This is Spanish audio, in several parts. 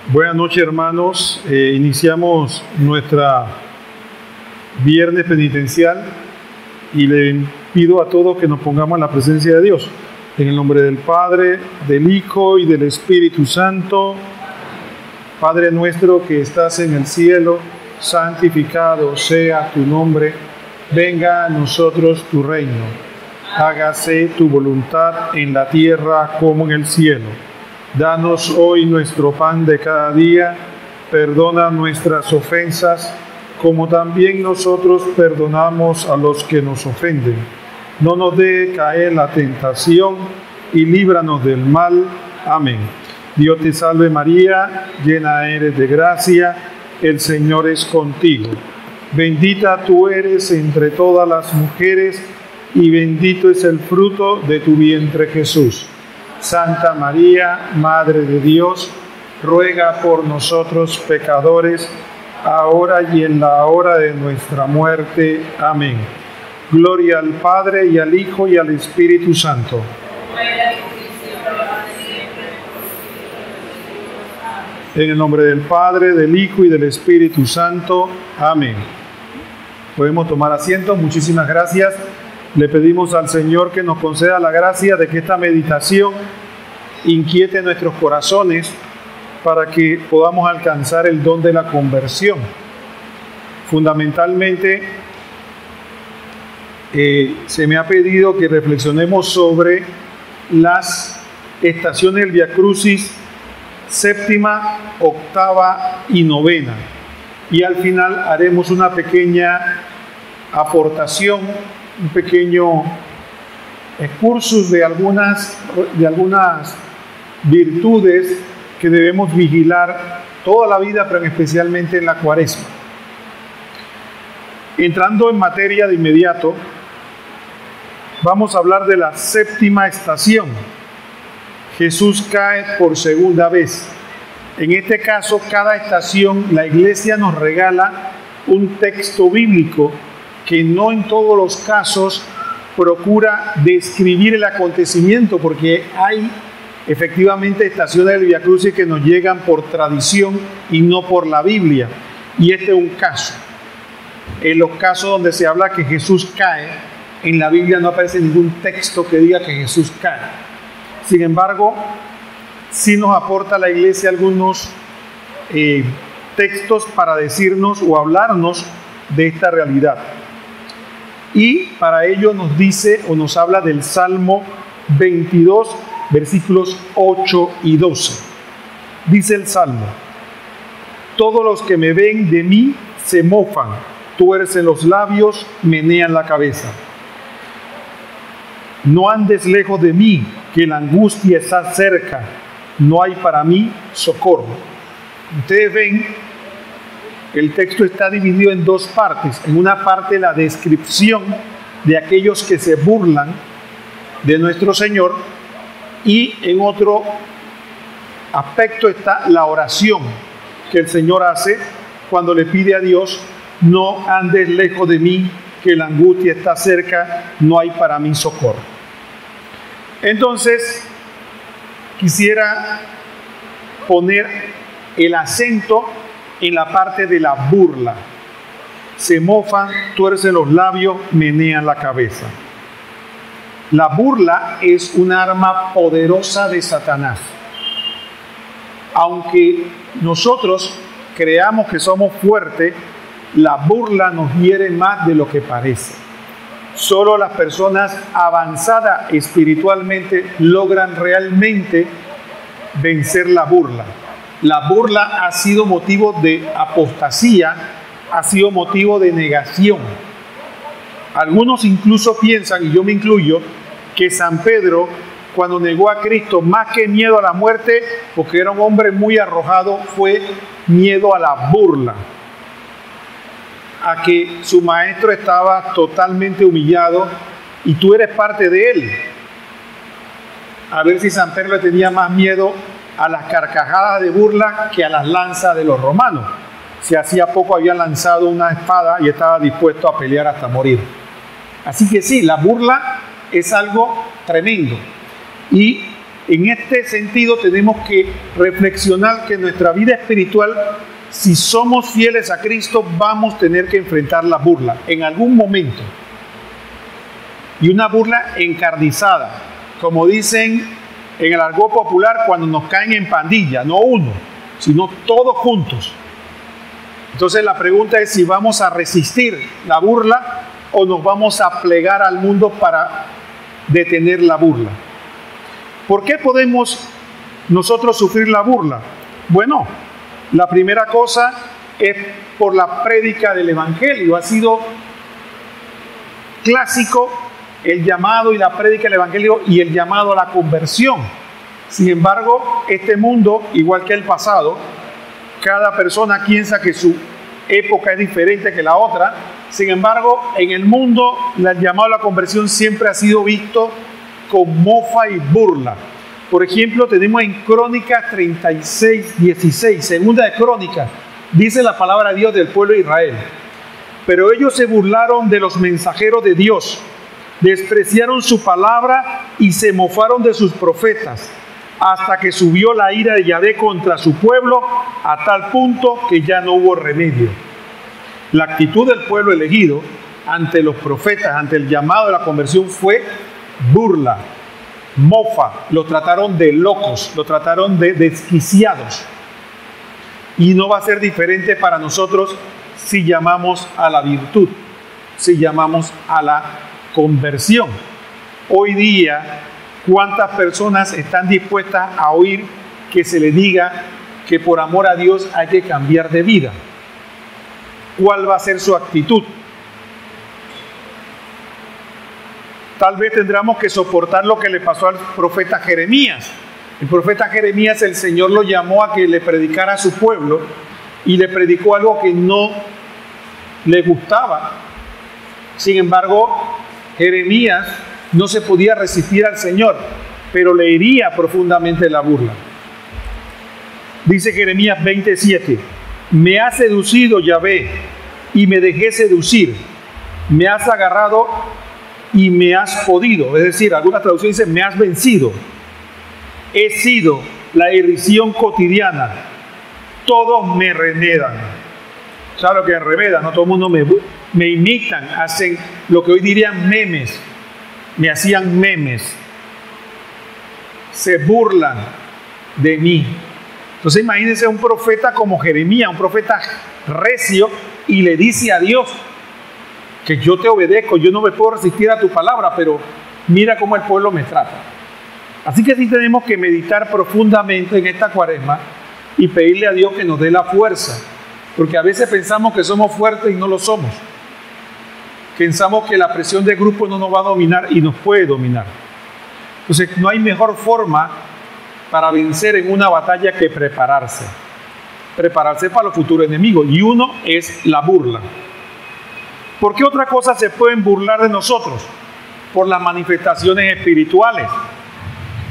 Buenas noches, hermanos. Iniciamos nuestra viernes penitencial y le pido a todos que nos pongamos en la presencia de Dios. En el nombre del Padre, del Hijo y del Espíritu Santo. Padre nuestro que estás en el cielo, santificado sea tu nombre. Venga a nosotros tu reino. Hágase tu voluntad en la tierra como en el cielo. Danos hoy nuestro pan de cada día, perdona nuestras ofensas, como también nosotros perdonamos a los que nos ofenden. No nos dejes caer en la tentación y líbranos del mal. Amén. Dios te salve María, llena eres de gracia, el Señor es contigo. Bendita tú eres entre todas las mujeres, y bendito es el fruto de tu vientre Jesús. Santa María, Madre de Dios, ruega por nosotros pecadores, ahora y en la hora de nuestra muerte. Amén. Gloria al Padre, y al Hijo, y al Espíritu Santo. En el nombre del Padre, del Hijo y del Espíritu Santo. Amén. Podemos tomar asiento. Muchísimas gracias. Le pedimos al Señor que nos conceda la gracia de que esta meditación inquiete nuestros corazones para que podamos alcanzar el don de la conversión. Fundamentalmente, se me ha pedido que reflexionemos sobre las estaciones del Vía Crucis, séptima, octava y novena. Y al final haremos una pequeña aportación, un pequeño excursus de algunas virtudes que debemos vigilar toda la vida, pero especialmente en la Cuaresma. Entrando en materia de inmediato, vamos a hablar de la séptima estación. Jesús cae por segunda vez. En este caso, cada estación, la Iglesia nos regala un texto bíblico que no en todos los casos procura describir el acontecimiento, porque hay efectivamente estaciones del Vía Crucis que nos llegan por tradición y no por la Biblia. Y este es un caso. En los casos donde se habla que Jesús cae, en la Biblia no aparece ningún texto que diga que Jesús cae. Sin embargo, sí nos aporta la Iglesia algunos textos para decirnos o hablarnos de esta realidad. Y para ello nos dice o nos habla del Salmo 22, versículos 8 y 12. Dice el Salmo: todos los que me ven de mí se mofan, tuercen los labios, menean la cabeza. No andes lejos de mí, que la angustia está cerca, no hay para mí socorro. Ustedes ven, el texto está dividido en dos partes. En una parte la descripción de aquellos que se burlan de nuestro Señor, y en otro aspecto está la oración que el Señor hace cuando le pide a Dios: no andes lejos de mí, que la angustia está cerca, no hay para mí socorro. Entonces, quisiera poner el acento en la parte de la burla. Se mofan, tuercen los labios, menean la cabeza. La burla es un arma poderosa de Satanás. Aunque nosotros creamos que somos fuertes, la burla nos hiere más de lo que parece. Solo las personas avanzadas espiritualmente logran realmente vencer la burla. La burla ha sido motivo de apostasía, ha sido motivo de negación. Algunos incluso piensan, y yo me incluyo, que San Pedro, cuando negó a Cristo, más que miedo a la muerte, porque era un hombre muy arrojado, fue miedo a la burla, a que su maestro estaba totalmente humillado y tú eres parte de él. A ver si San Pedro le tenía más miedo a las carcajadas de burla que a las lanzas de los romanos. Si hacía poco había lanzado una espada y estaba dispuesto a pelear hasta morir. Así que sí, la burla es algo tremendo. Y en este sentido tenemos que reflexionar que en nuestra vida espiritual, si somos fieles a Cristo, vamos a tener que enfrentar la burla en algún momento. Y una burla encarnizada, como dicen en el argot popular, cuando nos caen en pandilla, no uno, sino todos juntos. Entonces la pregunta es si vamos a resistir la burla o nos vamos a plegar al mundo para detener la burla. ¿Por qué podemos nosotros sufrir la burla? Bueno, la primera cosa es por la prédica del Evangelio. Ha sido clásico el llamado y la prédica del Evangelio y el llamado a la conversión. Sin embargo, este mundo, igual que el pasado, cada persona piensa que su época es diferente que la otra. Sin embargo, en el mundo, el llamado a la conversión siempre ha sido visto con mofa y burla. Por ejemplo, tenemos en Crónicas 36, 16, segunda de Crónicas, dice la palabra de Dios del pueblo de Israel. Pero ellos se burlaron de los mensajeros de Dios, despreciaron su palabra y se mofaron de sus profetas, hasta que subió la ira de Yahvé contra su pueblo, a tal punto que ya no hubo remedio. La actitud del pueblo elegido ante los profetas, ante el llamado de la conversión, fue burla, mofa. Lo trataron de locos, lo trataron de desquiciados. Y no va a ser diferente para nosotros si llamamos a la virtud, si llamamos a la conversión. Hoy día, ¿cuántas personas están dispuestas a oír que se les diga que por amor a Dios hay que cambiar de vida? ¿Cuál va a ser su actitud? Tal vez tendremos que soportar lo que le pasó al profeta Jeremías. El profeta Jeremías, el Señor lo llamó a que le predicara a su pueblo y le predicó algo que no le gustaba. Sin embargo, Jeremías no se podía resistir al Señor, pero le hería profundamente la burla. Dice Jeremías 27, me has seducido, Yahvé, y me dejé seducir. Me has agarrado y me has podido. Es decir, alguna traducción dice, me has vencido. He sido la irrisión cotidiana. Todos me remedan. ¿Sabes lo que enremedan? No, todo el mundo me imitan, hacen lo que hoy dirían memes. Me hacían memes. Se burlan de mí. Entonces imagínense un profeta como Jeremías, un profeta recio, y le dice a Dios que yo te obedezco, yo no me puedo resistir a tu palabra, pero mira cómo el pueblo me trata. Así que sí tenemos que meditar profundamente en esta cuaresma y pedirle a Dios que nos dé la fuerza, porque a veces pensamos que somos fuertes y no lo somos. Pensamos que la presión del grupo no nos va a dominar y nos puede dominar. Entonces no hay mejor forma para vencer en una batalla que prepararse. Prepararse para los futuros enemigos. Y uno es la burla. ¿Por qué otra cosa se pueden burlar de nosotros? Por las manifestaciones espirituales.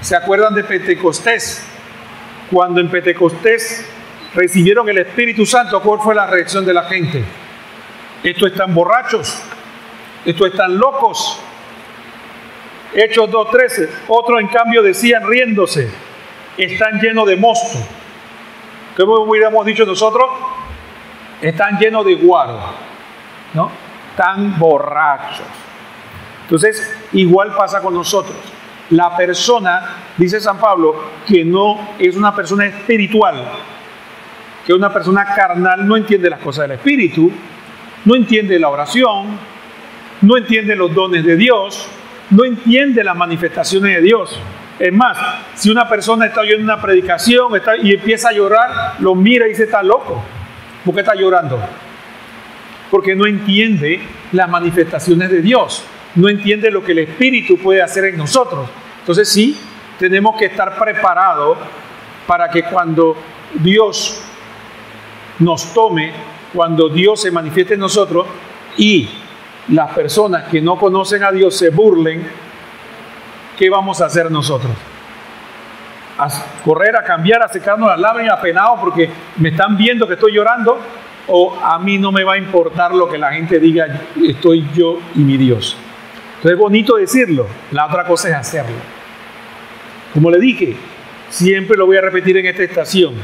¿Se acuerdan de Pentecostés? Cuando en Pentecostés recibieron el Espíritu Santo, ¿cuál fue la reacción de la gente? Estos están borrachos, estos están locos. Hechos 2:13. Otros en cambio decían riéndose, están llenos de mosto. ¿Cómo hubiéramos dicho nosotros? Están llenos de guaro, ¿no? Están borrachos. Entonces, igual pasa con nosotros. La persona, dice San Pablo, que no es una persona espiritual, que una persona carnal, no entiende las cosas del Espíritu, no entiende la oración, no entiende los dones de Dios, no entiende las manifestaciones de Dios. Es más, si una persona está oyendo una predicación y empieza a llorar, lo mira y dice, está loco. ¿Por qué está llorando? Porque no entiende las manifestaciones de Dios, no entiende lo que el Espíritu puede hacer en nosotros. Entonces sí, tenemos que estar preparados para que cuando Dios nos tome, cuando Dios se manifieste en nosotros y las personas que no conocen a Dios se burlen, ¿qué vamos a hacer nosotros? ¿A correr, a cambiar, a secarnos las lágrimas, apenados porque me están viendo que estoy llorando? ¿O a mí no me va a importar lo que la gente diga, estoy yo y mi Dios? Entonces es bonito decirlo, la otra cosa es hacerlo. Como le dije, siempre lo voy a repetir en esta estación,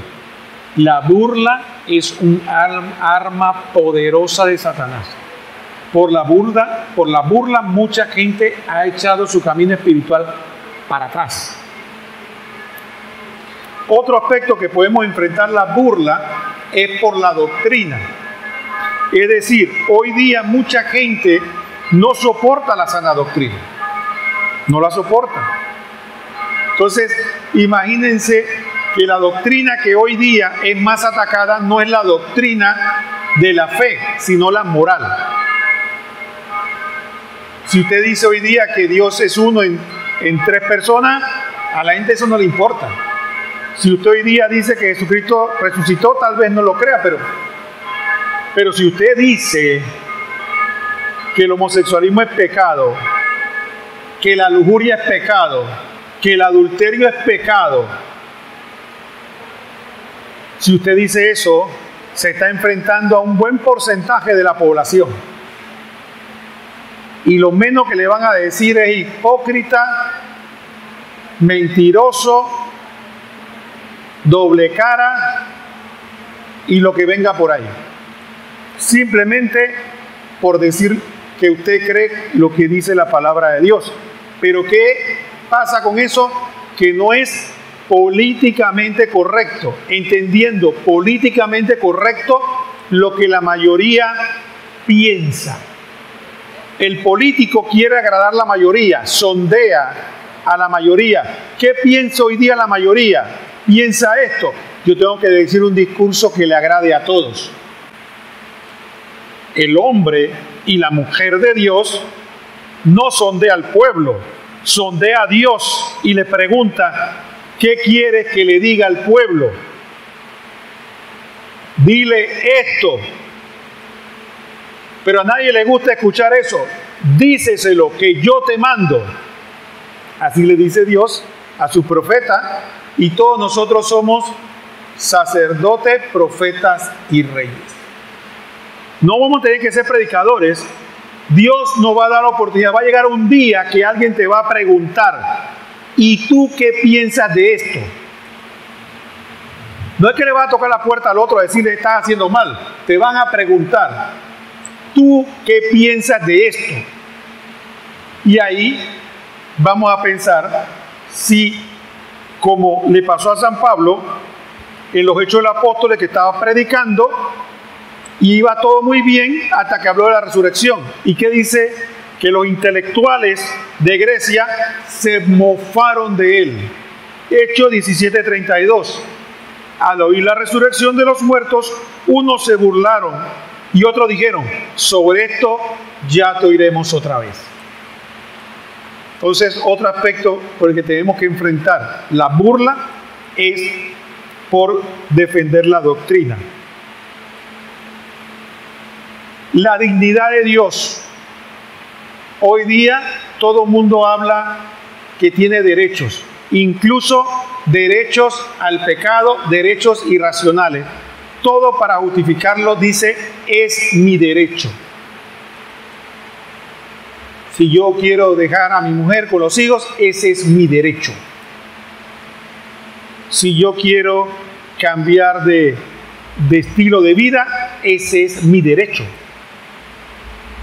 la burla es un arma poderosa de Satanás. Por la burla mucha gente ha echado su camino espiritual para atrás. Otro aspecto que podemos enfrentar la burla es por la doctrina. Es decir, hoy día mucha gente no soporta la sana doctrina. No la soporta. Entonces, imagínense que la doctrina que hoy día es más atacada no es la doctrina de la fe, sino la moral. Si usted dice hoy día que Dios es uno en 3 personas, a la gente eso no le importa. Si usted hoy día dice que Jesucristo resucitó, tal vez no lo crea, pero si usted dice que el homosexualismo es pecado, que la lujuria es pecado, que el adulterio es pecado, si usted dice eso, se está enfrentando a un buen porcentaje de la población. Y lo menos que le van a decir es hipócrita, mentiroso, doble cara y lo que venga por ahí. Simplemente por decir que usted cree lo que dice la palabra de Dios. Pero ¿qué pasa con eso? Que no es políticamente correcto, entendiendo políticamente correcto lo que la mayoría piensa. El político quiere agradar a la mayoría, sondea a la mayoría. ¿Qué piensa hoy día la mayoría? Piensa esto. Yo tengo que decir un discurso que le agrade a todos. El hombre y la mujer de Dios no sondea al pueblo, sondea a Dios y le pregunta: ¿qué quiere que le diga al pueblo? Dile esto. Pero a nadie le gusta escuchar eso. Díceselo que yo te mando. Así le dice Dios a su profeta, y todos nosotros somos sacerdotes, profetas y reyes. No vamos a tener que ser predicadores. Dios nos va a dar la oportunidad. Va a llegar un día que alguien te va a preguntar: ¿y tú qué piensas de esto? No es que le vas a tocar la puerta al otro a decirle estás haciendo mal. Te van a preguntar: ¿tú qué piensas de esto? Y ahí vamos a pensar si, como le pasó a San Pablo en los Hechos de los Apóstoles, que estaba predicando y iba todo muy bien hasta que habló de la resurrección. ¿Y qué dice? Que los intelectuales de Grecia se mofaron de él. Hechos 17:32. Al oír la resurrección de los muertos, unos se burlaron y otros dijeron: sobre esto ya te oiremos otra vez. Entonces, otro aspecto por el que tenemos que enfrentar la burla es por defender la doctrina. La dignidad de Dios. Hoy día todo el mundo habla que tiene derechos, incluso derechos al pecado, derechos irracionales. Todo para justificarlo dice: es mi derecho. Si yo quiero dejar a mi mujer con los hijos, ese es mi derecho. Si yo quiero cambiar de estilo de vida, ese es mi derecho.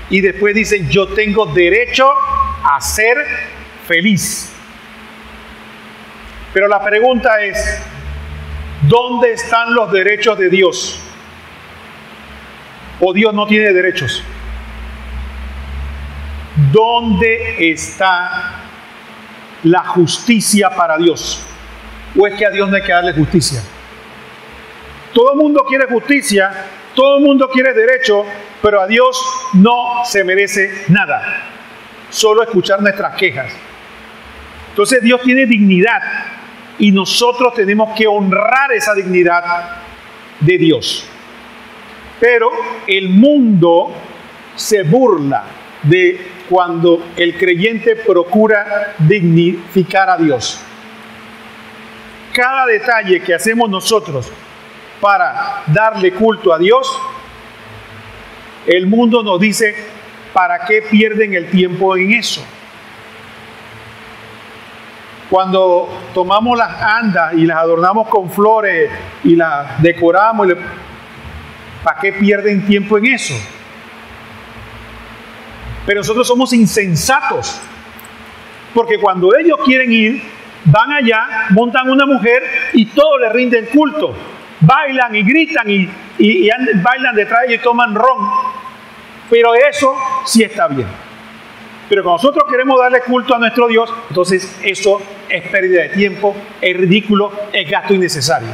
Y después dicen: yo tengo derecho a ser feliz. Pero la pregunta es: ¿dónde están los derechos de Dios? ¿O Dios no tiene derechos? ¿Dónde está la justicia para Dios? ¿O es que a Dios no hay que darle justicia? Todo el mundo quiere justicia, todo el mundo quiere derecho, pero a Dios no se merece nada, solo escuchar nuestras quejas. Entonces Dios tiene dignidad y nosotros tenemos que honrar esa dignidad de Dios. Pero el mundo se burla de cuando el creyente procura dignificar a Dios. Cada detalle que hacemos nosotros para darle culto a Dios, el mundo nos dice: ¿para qué pierden el tiempo en eso? Cuando tomamos las andas y las adornamos con flores y las decoramos, ¿para qué pierden tiempo en eso? Pero nosotros somos insensatos, porque cuando ellos quieren ir, van allá, montan una mujer y todos le rinden culto. Bailan y gritan y bailan detrás de ellos y toman ron. Pero eso sí está bien. Pero cuando nosotros queremos darle culto a nuestro Dios, entonces eso es pérdida de tiempo, es ridículo, es gasto innecesario.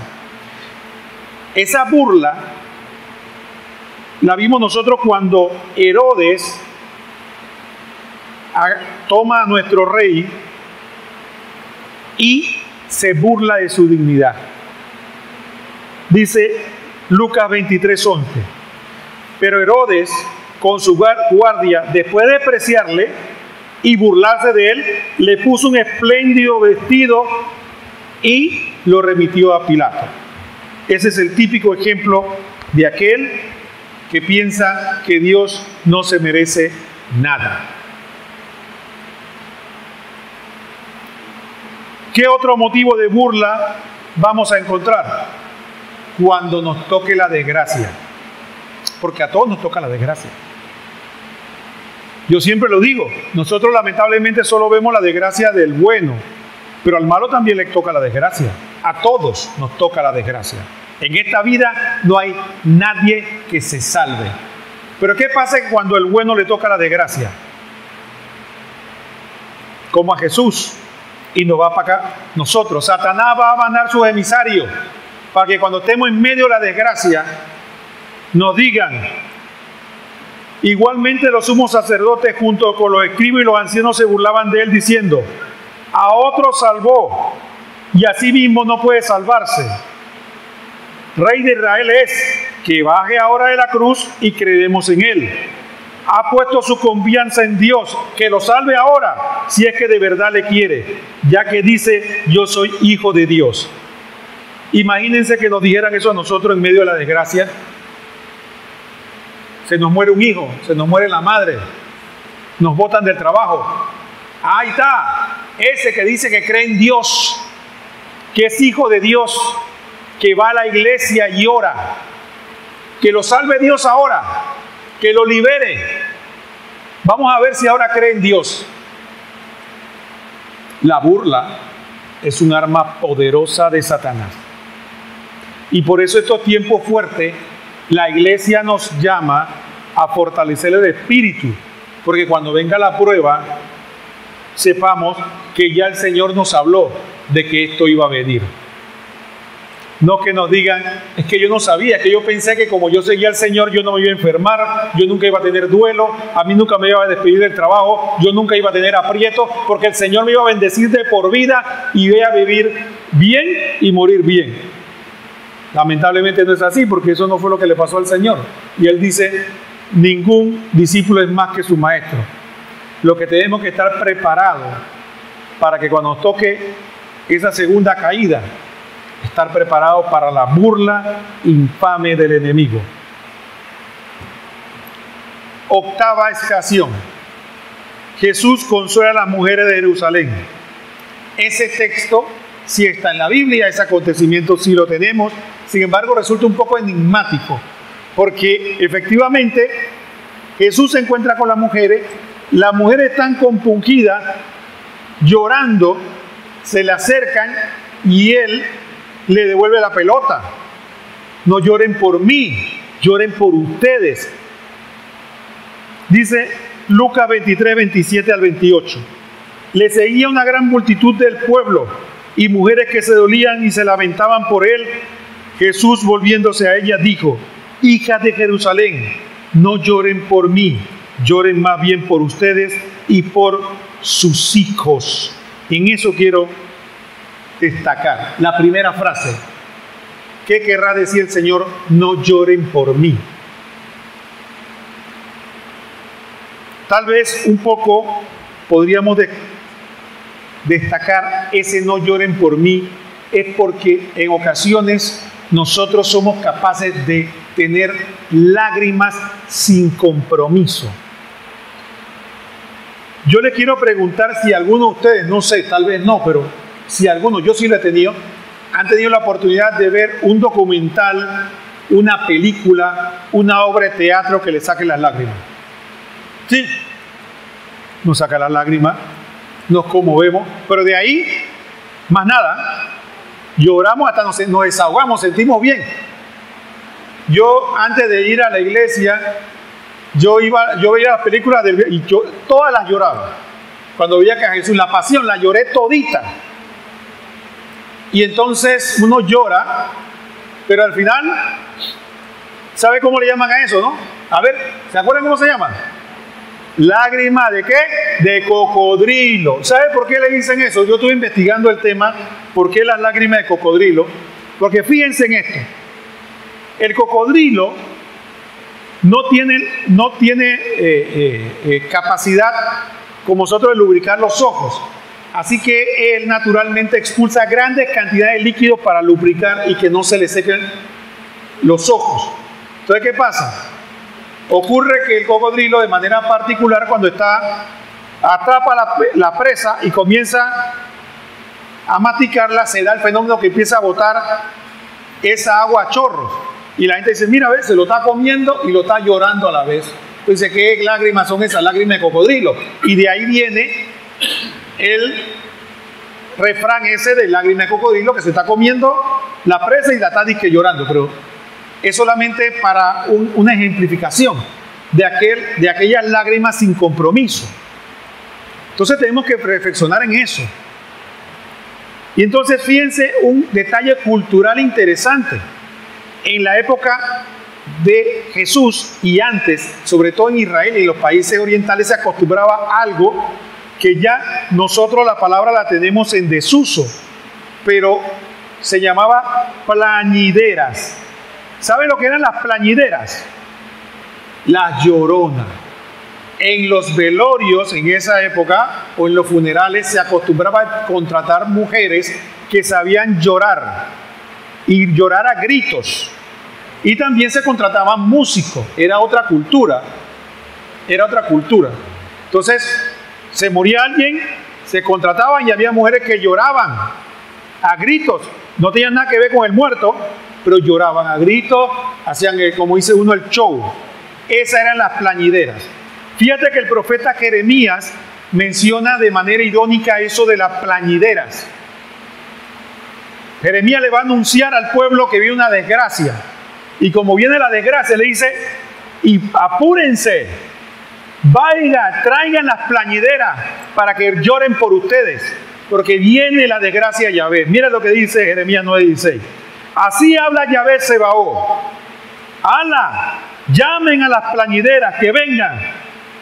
Esa burla la vimos nosotros cuando Herodes toma a nuestro rey y se burla de su dignidad. Dice Lucas 23:11. Pero Herodes, con su guardia, después de despreciarle y burlarse de él, le puso un espléndido vestido y lo remitió a Pilato. Ese es el típico ejemplo de aquel que piensa que Dios no se merece nada. ¿Qué otro motivo de burla vamos a encontrar? Cuando nos toque la desgracia. Porque a todos nos toca la desgracia. Yo siempre lo digo, nosotros lamentablemente solo vemos la desgracia del bueno, pero al malo también le toca la desgracia. A todos nos toca la desgracia. En esta vida no hay nadie que se salve. Pero ¿qué pasa cuando el bueno le toca la desgracia? Como a Jesús. Y nos va para acá nosotros. Satanás va a mandar sus emisarios para que cuando estemos en medio de la desgracia nos digan: igualmente los sumos sacerdotes junto con los escribas y los ancianos se burlaban de él diciendo: a otro salvó y a sí mismo no puede salvarse. Rey de Israel es, que baje ahora de la cruz y creeremos en él. Ha puesto su confianza en Dios, que lo salve ahora, si es que de verdad le quiere, ya que dice: yo soy hijo de Dios. Imagínense que nos dijeran eso a nosotros en medio de la desgracia. Se nos muere un hijo, se nos muere la madre, nos botan del trabajo. Ahí está, ese que dice que cree en Dios, que es hijo de Dios, que va a la iglesia y ora, que lo salve Dios ahora, que lo libere. Vamos a ver si ahora cree en Dios. La burla es un arma poderosa de Satanás. Y por eso estos tiempos fuertes, la iglesia nos llama a fortalecer el espíritu, porque cuando venga la prueba, sepamos que ya el Señor nos habló de que esto iba a venir. No que nos digan: es que yo no sabía, que yo pensé que como yo seguía al Señor yo no me iba a enfermar, yo nunca iba a tener duelo, a mí nunca me iba a despedir del trabajo, yo nunca iba a tener aprieto, porque el Señor me iba a bendecir de por vida y iba a vivir bien y morir bien. Lamentablemente no es así, porque eso no fue lo que le pasó al Señor. Y Él dice: ningún discípulo es más que su maestro. Lo que tenemos que estar preparados para que cuando nos toque esa segunda caída, estar preparados para la burla infame del enemigo. Octava ocasión. Jesús consuela a las mujeres de Jerusalén. Ese texto sí está en la Biblia, ese acontecimiento sí lo tenemos. Sin embargo, resulta un poco enigmático, porque efectivamente Jesús se encuentra con las mujeres están compungidas, llorando, se le acercan y Él le devuelve la pelota. No lloren por mí, lloren por ustedes. Dice Lucas 23, 27 al 28. Le seguía una gran multitud del pueblo y mujeres que se dolían y se lamentaban por él. Jesús, volviéndose a ellas, dijo: hijas de Jerusalén, no lloren por mí, lloren más bien por ustedes y por sus hijos. En eso quiero destacar la primera frase. ¿Qué querrá decir el Señor? No lloren por mí. Tal vez un poco podríamos destacar ese no lloren por mí, es porque en ocasiones nosotros somos capaces de tener lágrimas sin compromiso. Yo les quiero preguntar si alguno de ustedes, no sé, tal vez no, pero si algunos, yo sí lo he tenido, han tenido la oportunidad de ver un documental, una película, una obra de teatro que le saque las lágrimas. Sí, nos saca las lágrimas, nos conmovemos, pero de ahí, más nada, lloramos hasta nos desahogamos, sentimos bien. Yo, antes de ir a la iglesia, yo veía las películas y yo todas las lloraba. Cuando veía que a Jesús, la pasión, la lloré todita. Y entonces uno llora, pero al final, ¿sabe cómo le llaman a eso, no? A ver, ¿se acuerdan cómo se llama? Lágrima de ¿qué? De cocodrilo. ¿Sabe por qué le dicen eso? Yo estuve investigando el tema, ¿por qué las lágrimas de cocodrilo? Porque fíjense en esto. El cocodrilo no tiene capacidad como nosotros de lubricar los ojos. Así que él naturalmente expulsa grandes cantidades de líquidos para lubricar y que no se le sequen los ojos. Entonces, ¿qué pasa? Ocurre que el cocodrilo, de manera particular, cuando atrapa la presa y comienza a masticarla, se da el fenómeno que empieza a botar esa agua a chorros. Y la gente dice, mira, ¿ves? Se lo está comiendo y lo está llorando a la vez. Entonces, ¿qué lágrimas son esas? Lágrimas de cocodrilo. Y de ahí viene el refrán ese de lágrima de cocodrilo, que se está comiendo la presa y la está disque llorando. Pero es solamente para una ejemplificación de aquellas lágrimas sin compromiso. Entonces tenemos que reflexionar en eso. Y entonces fíjense un detalle cultural interesante. En la época de Jesús y antes, sobre todo en Israel y en los países orientales, se acostumbraba a algo que ya nosotros la palabra la tenemos en desuso, pero se llamaba plañideras. ¿Saben lo que eran las plañideras? Las lloronas. En los velorios en esa época o en los funerales se acostumbraba a contratar mujeres que sabían llorar y llorar a gritos. Y también se contrataban músicos. Era otra cultura. Entonces, se moría alguien, se contrataban y había mujeres que lloraban a gritos. No tenían nada que ver con el muerto, pero lloraban a gritos, hacían, como dice uno, el show. Esas eran las plañideras. Fíjate que el profeta Jeremías menciona de manera irónica eso de las plañideras. Jeremías le va a anunciar al pueblo que viene una desgracia. Y como viene la desgracia, le dice, y apúrense, traigan las plañideras para que lloren por ustedes, porque viene la desgracia de Yahvé. Mira lo que dice Jeremías 9:16. Así habla Yahvé Sebaot. ¡Hala! Llamen a las plañideras que vengan.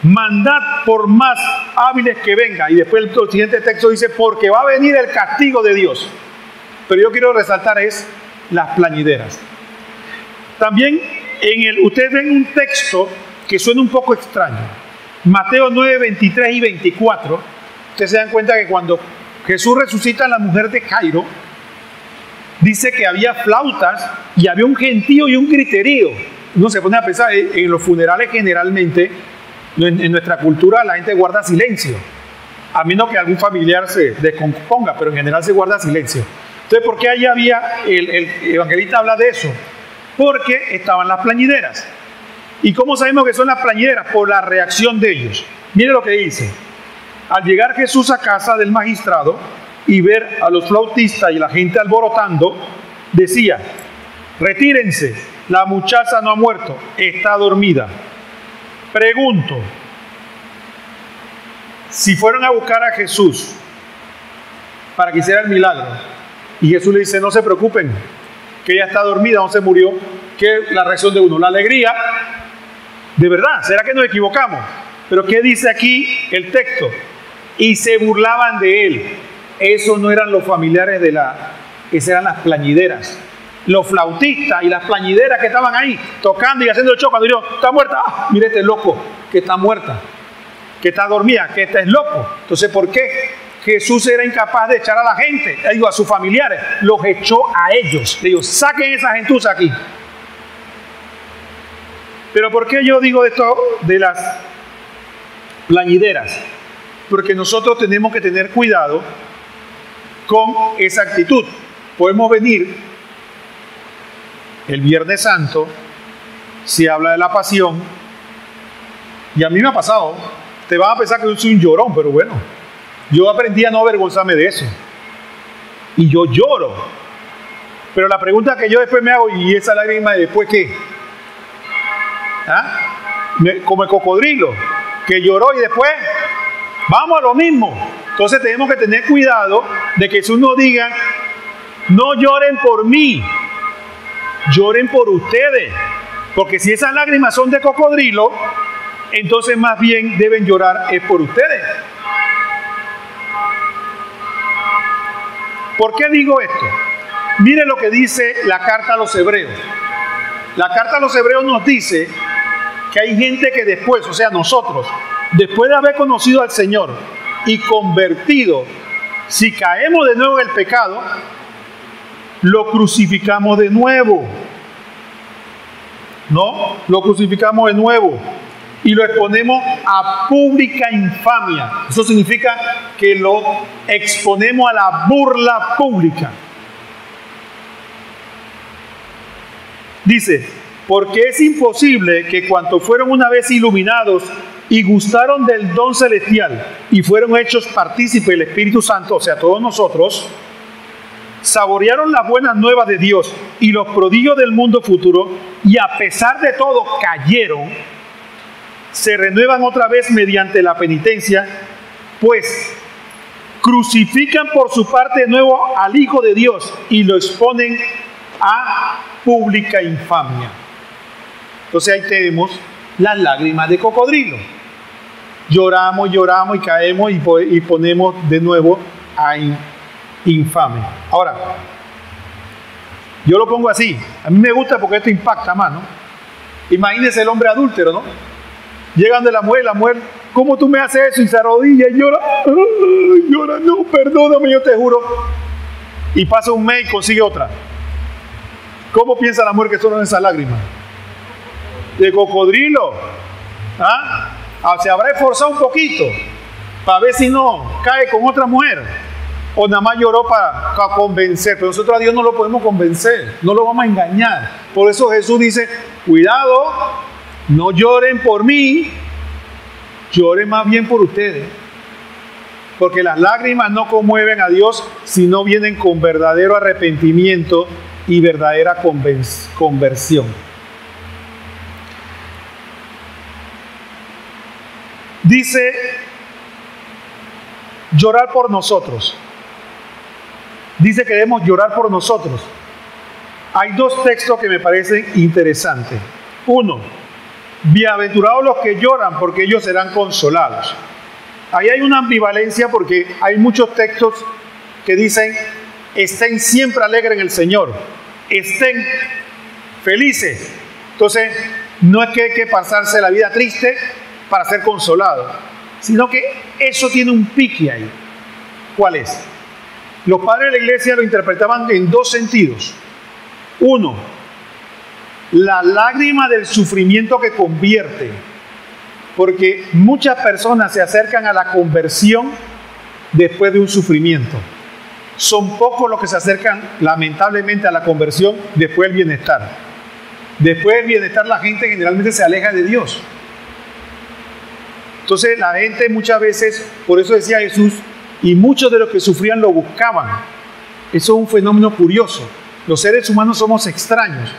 Mandad por más hábiles que vengan. Y después el siguiente texto dice, porque va a venir el castigo de Dios. Pero yo quiero resaltar es las plañideras. También ustedes ven un texto que suena un poco extraño. Mateo 9, 23 y 24. Ustedes se dan cuenta que cuando Jesús resucita a la mujer de Jairo, dice que había flautas y había un gentío y un griterío. Uno se pone a pensar, en los funerales generalmente, en nuestra cultura la gente guarda silencio. A menos que algún familiar se descomponga, pero en general se guarda silencio. Entonces, ¿por qué ahí había, el evangelista habla de eso? Porque estaban las plañideras. ¿Y cómo sabemos que son las plañideras? Por la reacción de ellos. Mire lo que dice. Al llegar Jesús a casa del magistrado y ver a los flautistas y la gente alborotando, decía, retírense, la muchacha no ha muerto, está dormida. Pregunto, si fueron a buscar a Jesús para que hiciera el milagro, y Jesús le dice, no se preocupen, que ella está dormida, no se murió, ¿qué es la reacción de uno? La alegría. De verdad, ¿será que nos equivocamos? Pero ¿qué dice aquí el texto? Y se burlaban de él. Esos no eran los familiares esas eran las plañideras. Los flautistas y las plañideras que estaban ahí tocando y haciendo el show. Cuando dijeron, está muerta, mire este loco que está muerta, que está dormida, que este es loco. Entonces, ¿por qué Jesús era incapaz de echar a la gente? Digo, a sus familiares, los echó a ellos. Le digo, saquen esa gentuza aquí. Pero ¿por qué yo digo esto de las plañideras? Porque nosotros tenemos que tener cuidado con esa actitud. Podemos venir el Viernes Santo, se habla de la pasión, y a mí me ha pasado, te van a pensar que yo soy un llorón, pero bueno, yo aprendí a no avergonzarme de eso, y yo lloro, pero la pregunta que yo después me hago, ¿y esa lágrima de después qué? ¿Ah? Como el cocodrilo, que lloró y después, vamos a lo mismo. Entonces tenemos que tener cuidado de que Jesús nos diga, no lloren por mí, lloren por ustedes, porque si esas lágrimas son de cocodrilo, entonces más bien deben llorar es por ustedes. ¿Por qué digo esto? Mire lo que dice la carta a los Hebreos. La carta a los Hebreos nos dice que hay gente que después, o sea nosotros, después de haber conocido al Señor y convertido, si caemos de nuevo en el pecado, lo crucificamos de nuevo. ¿No? Lo crucificamos de nuevo y lo exponemos a pública infamia. Eso significa que lo exponemos a la burla pública. Dice, porque es imposible que cuantos fueron una vez iluminados y gustaron del don celestial y fueron hechos partícipes del Espíritu Santo, o sea, todos nosotros, saborearon las buenas nuevas de Dios y los prodigios del mundo futuro, y a pesar de todo cayeron, se renuevan otra vez mediante la penitencia, pues crucifican por su parte de nuevo al Hijo de Dios y lo exponen a pública infamia. Entonces ahí tenemos las lágrimas de cocodrilo. Lloramos, lloramos y caemos y ponemos de nuevo a infame. Ahora, yo lo pongo así. A mí me gusta porque esto impacta más, ¿no? Imagínese el hombre adúltero, ¿no? Llegan de la mujer, ¿cómo tú me haces eso? Y se arrodilla y llora. Llora, no, perdóname, yo te juro. Y pasa un mes y consigue otra. ¿Cómo piensa la mujer que son esas lágrimas? De cocodrilo. ¿Ah? Se habrá esforzado un poquito para ver si no cae con otra mujer. O nada más lloró para convencer. Pero nosotros a Dios no lo podemos convencer. No lo vamos a engañar. Por eso Jesús dice, cuidado, no lloren por mí, lloren más bien por ustedes. Porque las lágrimas no conmueven a Dios si no vienen con verdadero arrepentimiento y verdadera conversión. Dice, llorar por nosotros. Dice que debemos llorar por nosotros. Hay dos textos que me parecen interesantes. Uno, bienaventurados los que lloran, porque ellos serán consolados. Ahí hay una ambivalencia porque hay muchos textos que dicen, estén siempre alegres en el Señor, estén felices. Entonces, no es que hay que pasarse la vida triste para ser consolado, sino que eso tiene un pique ahí. ¿Cuál es? Los padres de la iglesia lo interpretaban en dos sentidos. Uno, la lágrima del sufrimiento que convierte, porque muchas personas se acercan a la conversión después de un sufrimiento. Son pocos los que se acercan lamentablemente a la conversión después del bienestar. Después del bienestar la gente generalmente se aleja de Dios. Entonces la gente muchas veces, por eso decía Jesús, y muchos de los que sufrían lo buscaban. Eso es un fenómeno curioso. Los seres humanos somos extraños.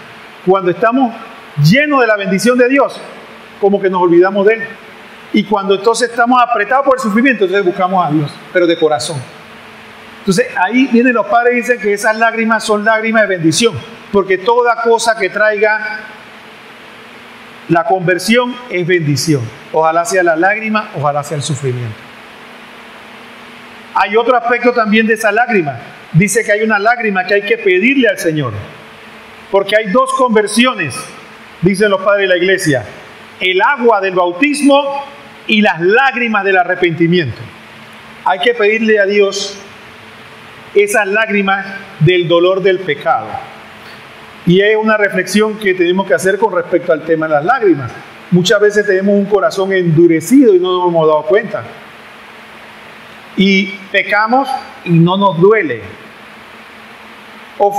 Cuando estamos llenos de la bendición de Dios, como que nos olvidamos de Él. Y cuando entonces estamos apretados por el sufrimiento, entonces buscamos a Dios, pero de corazón. Entonces ahí vienen los padres y dicen que esas lágrimas son lágrimas de bendición, porque toda cosa que traiga la conversión es bendición. Ojalá sea la lágrima, ojalá sea el sufrimiento. Hay otro aspecto también de esa lágrima. Dice que hay una lágrima que hay que pedirle al Señor, porque hay dos conversiones, dicen los padres de la iglesia: el agua del bautismo y las lágrimas del arrepentimiento. Hay que pedirle a Dios esas lágrimas del dolor del pecado. Y es una reflexión que tenemos que hacer con respecto al tema de las lágrimas. Muchas veces tenemos un corazón endurecido y no nos hemos dado cuenta. Y pecamos y no nos duele.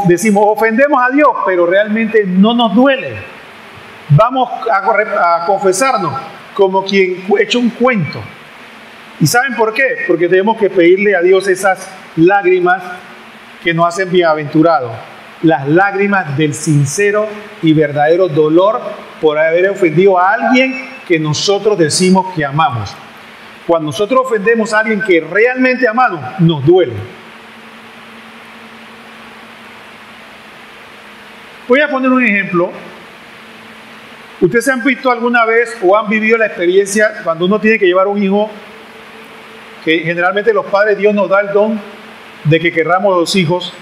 Decimos, ofendemos a Dios, pero realmente no nos duele. Vamos a confesarnos como quien echa un cuento. ¿Y saben por qué? Porque tenemos que pedirle a Dios esas lágrimas que nos hacen bienaventurados. Las lágrimas del sincero y verdadero dolor por haber ofendido a alguien que nosotros decimos que amamos. Cuando nosotros ofendemos a alguien que realmente amamos, nos duele. Voy a poner un ejemplo. ¿Ustedes se han visto alguna vez o han vivido la experiencia cuando uno tiene que llevar un hijo, que generalmente los padres, Dios nos da el don de que querramos a los hijos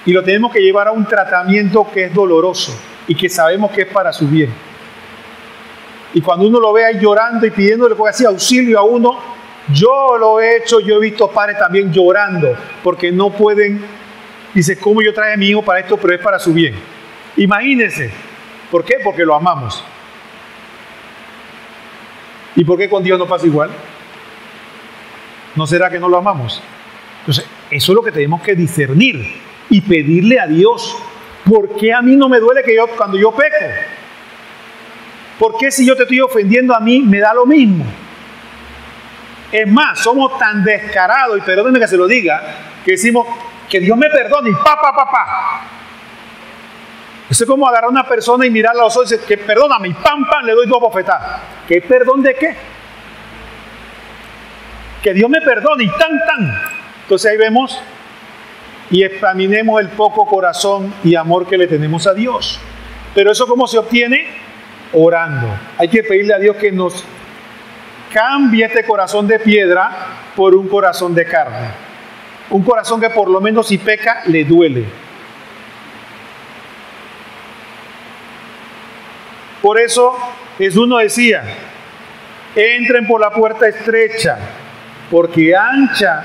y lo tenemos que llevar a un tratamiento que es doloroso y que sabemos que es para su bien? Y cuando uno lo ve ahí llorando y pidiéndole así auxilio a uno, yo lo he hecho, yo he visto padres también llorando porque no pueden. Dice, ¿cómo yo traje a mi hijo para esto? Pero es para su bien. Imagínense. ¿Por qué? Porque lo amamos. ¿Y por qué con Dios no pasa igual? ¿No será que no lo amamos? Entonces, eso es lo que tenemos que discernir y pedirle a Dios. ¿Por qué a mí no me duele cuando yo peco? ¿Por qué si yo te estoy ofendiendo a mí me da lo mismo? Es más, somos tan descarados, y perdónenme que se lo diga, que decimos que Dios me perdone y pa. Eso es como agarrar a una persona y mirarla a los ojos y decir que perdóname y pam, le doy 2 bofetadas. ¿Qué perdón de qué? Que Dios me perdone y tan. Entonces ahí vemos y examinemos el poco corazón y amor que le tenemos a Dios. Pero eso ¿cómo se obtiene? Orando. Hay que pedirle a Dios que nos cambie este corazón de piedra por un corazón de carne. Un corazón que por lo menos si peca le duele. Por eso Jesús nos decía, entren por la puerta estrecha, porque ancha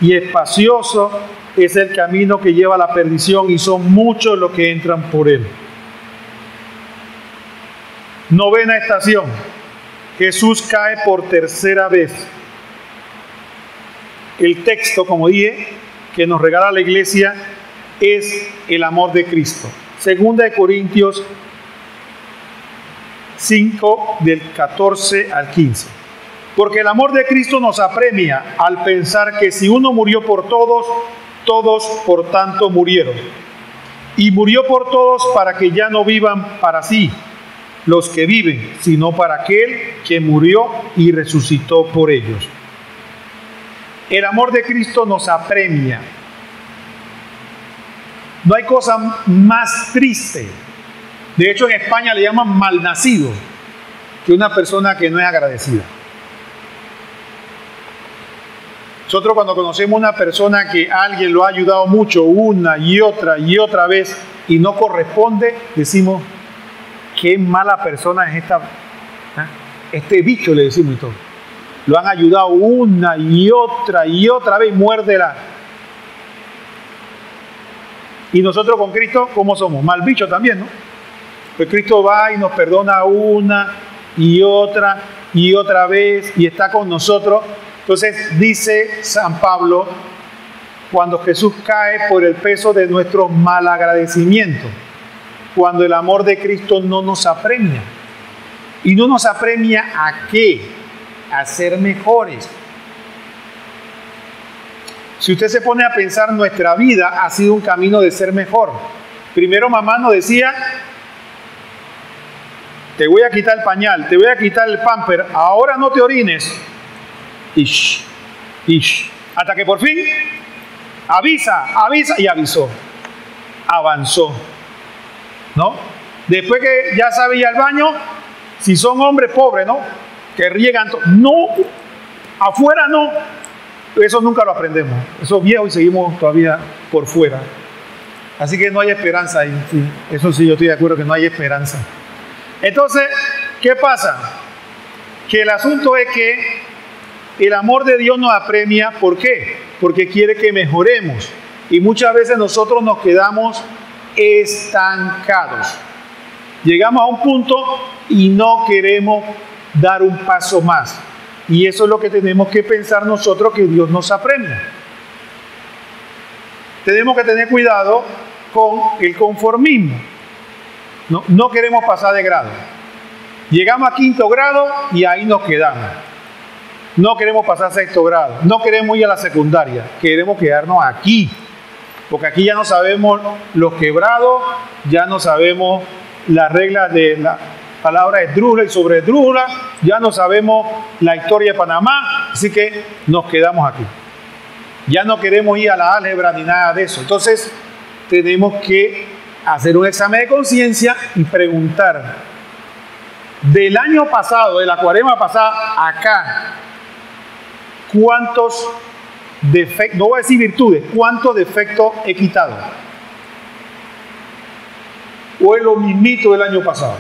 y espacioso es el camino que lleva a la perdición y son muchos los que entran por él. 9ª estación. Jesús cae por 3ª vez. El texto, como dije, que nos regala la iglesia es el amor de Cristo. 2 Corintios 5, del 14 al 15. Porque el amor de Cristo nos apremia al pensar que si uno murió por todos, todos por tanto murieron. Y murió por todos para que ya no vivan para sí los que viven, sino para aquel que murió y resucitó por ellos. El amor de Cristo nos apremia. No hay cosa más triste. De hecho, en España le llaman malnacido que una persona que no es agradecida. Nosotros cuando conocemos una persona que alguien lo ha ayudado mucho una y otra vez y no corresponde, decimos, qué mala persona es esta, este bicho, le decimos y todo. Lo han ayudado una y otra vez, muérdela. Y nosotros con Cristo, ¿cómo somos? Mal bicho también, ¿no? Pues Cristo va y nos perdona una y otra vez y está con nosotros. Entonces dice San Pablo, cuando Jesús cae por el peso de nuestro malagradecimiento, cuando el amor de Cristo no nos apremia. ¿Y no nos apremia a qué? A ser mejores. Si usted se pone a pensar, nuestra vida ha sido un camino de ser mejor. Primero mamá nos decía, te voy a quitar el pañal, te voy a quitar el pamper, ahora no te orines. Hasta que por fin avisa y avisó. Avanzó. ¿No? Después que ya sabe ir al baño, si son hombres pobres, ¿no? Que riegan, no, afuera no. Eso nunca lo aprendemos. Esos viejos y seguimos todavía por fuera. Así que no hay esperanza ahí. Sí, eso sí, yo estoy de acuerdo que no hay esperanza. Entonces, ¿qué pasa? Que el asunto es que el amor de Dios nos apremia. ¿Por qué? Porque quiere que mejoremos. Y muchas veces nosotros nos quedamos estancados. Llegamos a un punto y no queremos dar un paso más. Y eso es lo que tenemos que pensar nosotros, que Dios nos apremia. tenemos que tener cuidado con el conformismo. No queremos pasar de grado. Llegamos a 5º grado y ahí nos quedamos. No queremos pasar a 6º grado. No queremos ir a la secundaria. Queremos quedarnos aquí. Porque aquí ya no sabemos los quebrados, ya no sabemos las reglas de la palabra esdrújula y sobre esdrújula, ya no sabemos la historia de Panamá, así que nos quedamos aquí. Ya no queremos ir a la álgebra ni nada de eso. Entonces, tenemos que hacer un examen de conciencia y preguntar, del año pasado, de la cuaresma pasada, acá, ¿cuántos defectos, no voy a decir virtudes, cuántos defectos he quitado? ¿O es lo mismito del año pasado?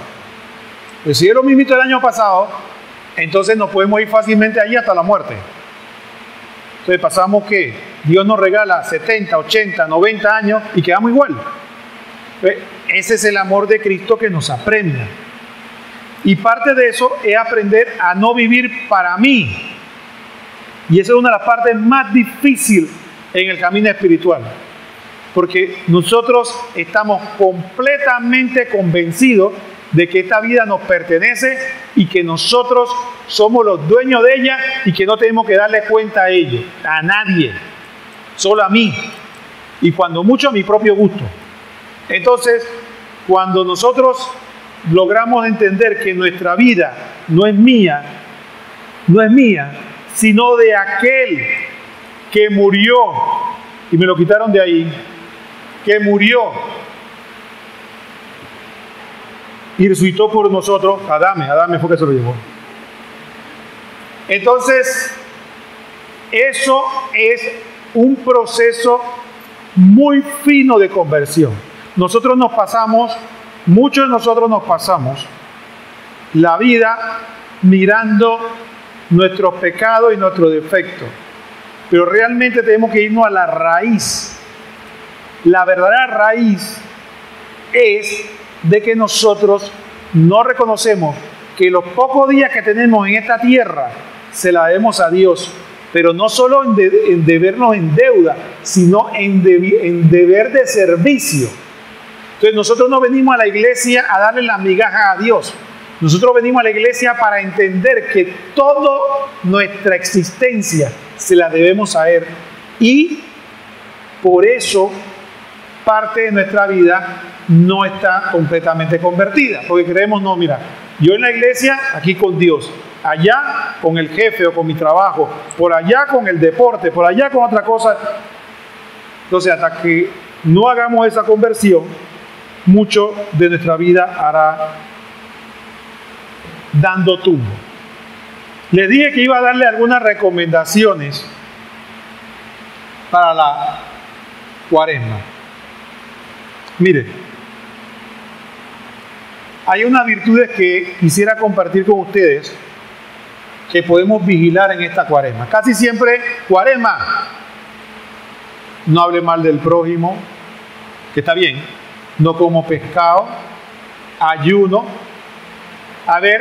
Pues si es lo mismito del año pasado, entonces nos podemos ir fácilmente allí hasta la muerte. Entonces pasamos que Dios nos regala 70, 80, 90 años y quedamos igual. Ese es el amor de Cristo que nos apremia. Y parte de eso es aprender a no vivir para mí. Y esa es una de las partes más difíciles en el camino espiritual. Porque nosotros estamos completamente convencidos de que esta vida nos pertenece y que nosotros somos los dueños de ella y que no tenemos que darle cuenta a ella, a nadie, solo a mí. Y cuando mucho a mi propio gusto. Entonces, cuando nosotros logramos entender que nuestra vida no es mía, sino de aquel que murió, y me lo quitaron de ahí, que murió y resucitó por nosotros, Adame fue que se lo llevó. Entonces, eso es un proceso muy fino de conversión. Muchos de nosotros nos pasamos la vida mirando nuestros pecados y nuestros defectos. Pero realmente tenemos que irnos a la raíz. La verdadera raíz es de que nosotros no reconocemos que los pocos días que tenemos en esta tierra se la debemos a Dios. Pero no solo en debernos en deuda, sino en deber de servicio. Entonces nosotros no venimos a la iglesia a darle las migajas a Dios. Nosotros venimos a la iglesia para entender que toda nuestra existencia se la debemos a Él. Y por eso parte de nuestra vida no está completamente convertida. Porque creemos, no, mira, yo en la iglesia, aquí con Dios. Allá con el jefe o con mi trabajo. Por allá con el deporte. Por allá con otra cosa. Entonces, hasta que no hagamos esa conversión, mucho de nuestra vida hará dando tumbo. Les dije que iba a darle algunas recomendaciones para la cuaresma. Mire, hay unas virtudes que quisiera compartir con ustedes que podemos vigilar en esta cuaresma. Casi siempre, cuaresma, no hable mal del prójimo, que está bien, no como pescado, ayuno. A ver,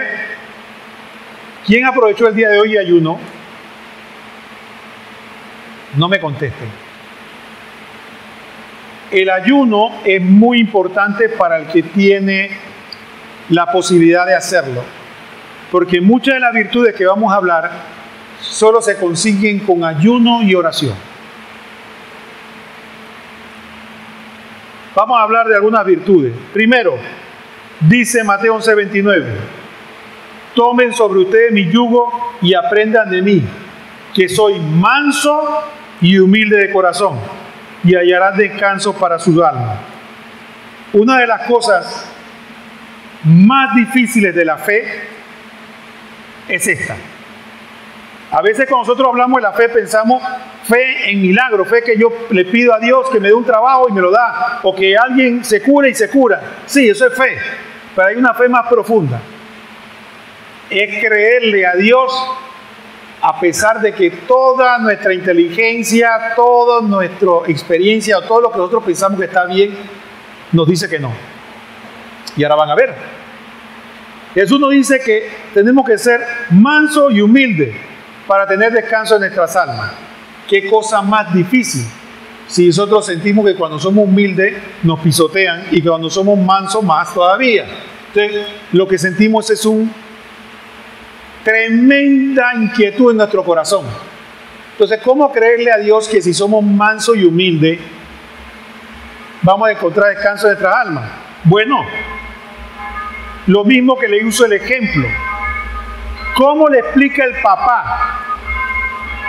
¿quién aprovechó el día de hoy y ayuno? No me contesten. El ayuno es muy importante para el que tiene la posibilidad de hacerlo, porque muchas de las virtudes que vamos a hablar solo se consiguen con ayuno y oración. Vamos a hablar de algunas virtudes. Primero, dice Mateo 11:29, tomen sobre ustedes mi yugo y aprendan de mí, que soy manso y humilde de corazón, y hallarán descanso para sus almas. Una de las cosas más difíciles de la fe es esta. A veces cuando nosotros hablamos de la fe pensamos fe en milagro, fe que yo le pido a Dios que me dé un trabajo y me lo da, o que alguien se cure y se cura. Sí, eso es fe, pero hay una fe más profunda. Es creerle a Dios a pesar de que toda nuestra inteligencia, toda nuestra experiencia, o todo lo que nosotros pensamos que está bien, nos dice que no. Y ahora van a ver. Jesús nos dice que tenemos que ser manso y humilde para tener descanso en nuestras almas. Qué cosa más difícil. si nosotros sentimos que cuando somos humildes nos pisotean y que cuando somos mansos más todavía? Entonces, lo que sentimos es una tremenda inquietud en nuestro corazón. Entonces, ¿cómo creerle a Dios que si somos mansos y humildes vamos a encontrar descanso en nuestras almas? Bueno, lo mismo que le uso el ejemplo. ¿Cómo le explica el papá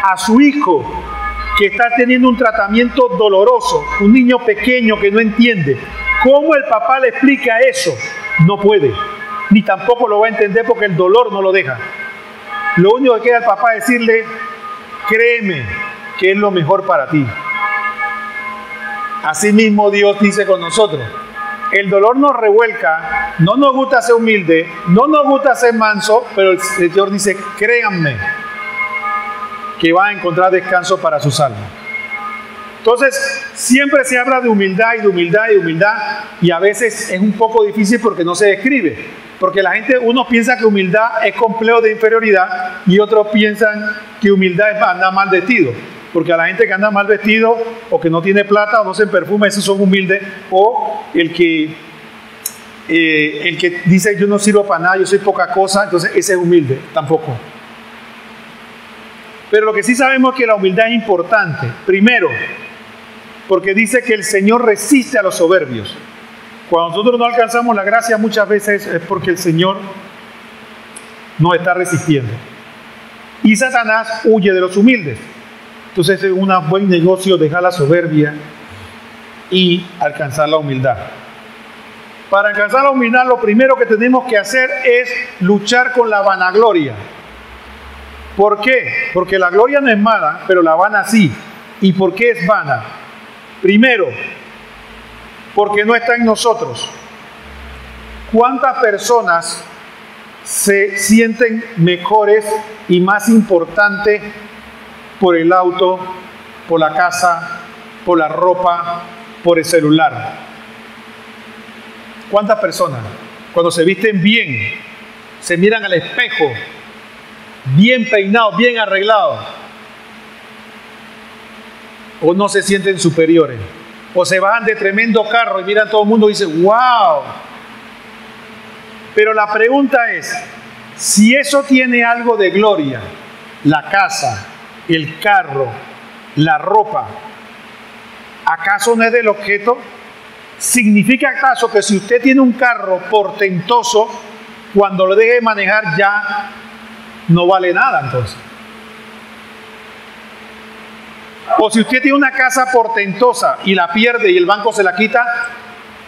a su hijo que está teniendo un tratamiento doloroso, un niño pequeño que no entiende? ¿Cómo el papá le explica eso? No puede, ni tampoco lo va a entender porque el dolor no lo deja. Lo único que queda al papá es decirle, créeme que es lo mejor para ti. Así mismo Dios dice con nosotros. El dolor nos revuelca, no nos gusta ser humilde, no nos gusta ser manso, pero el Señor dice, créanme que van a encontrar descanso para sus almas. Entonces, siempre se habla de humildad y de humildad y de humildad, y a veces es un poco difícil porque no se describe. Porque la gente, uno piensa que humildad es complejo de inferioridad y otros piensan que humildad es andar mal vestido. Porque a la gente que anda mal vestido o que no tiene plata o no se perfume, esos son humildes. O el que dice yo no sirvo para nada, yo soy poca cosa, entonces ese es humilde, tampoco. Pero lo que sí sabemos es que la humildad es importante. Primero, porque dice que el Señor resiste a los soberbios. Cuando nosotros no alcanzamos la gracia muchas veces es porque el Señor nos está resistiendo. Y Satanás huye de los humildes. Entonces es un buen negocio dejar la soberbia y alcanzar la humildad. Para alcanzar la humildad lo primero que tenemos que hacer es luchar con la vanagloria. ¿Por qué? Porque la gloria no es mala, pero la vana sí. ¿Y por qué es vana? Primero, porque no está en nosotros. ¿Cuántas personas se sienten mejores y más importantes por el auto, por la casa, por la ropa, por el celular? ¿Cuántas personas cuando se visten bien, se miran al espejo, bien peinados, bien arreglados, o no se sienten superiores? O se bajan de tremendo carro y miran a todo el mundo y dicen, wow. Pero la pregunta es, si eso tiene algo de gloria, la casa, el carro, la ropa, ¿acaso no es del objeto? ¿Significa acaso que si usted tiene un carro portentoso, cuando lo deje de manejar ya no vale nada entonces? O si usted tiene una casa portentosa y la pierde y el banco se la quita,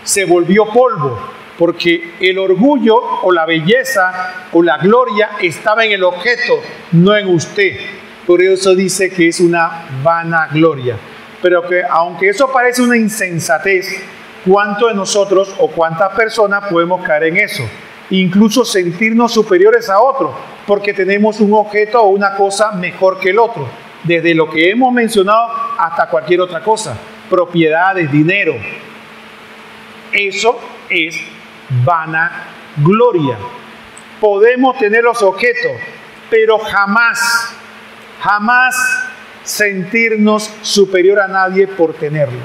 se volvió polvo, porque el orgullo o la belleza o la gloria estaba en el objeto, no en usted. Por eso dice que es una vanagloria. Pero que aunque eso parece una insensatez, ¿cuántos de nosotros o cuántas personas podemos caer en eso? Incluso sentirnos superiores a otros, porque tenemos un objeto o una cosa mejor que el otro. Desde lo que hemos mencionado hasta cualquier otra cosa, propiedades, dinero. Eso es vanagloria. Podemos tener los objetos, pero jamás sentirnos superior a nadie por tenerlo.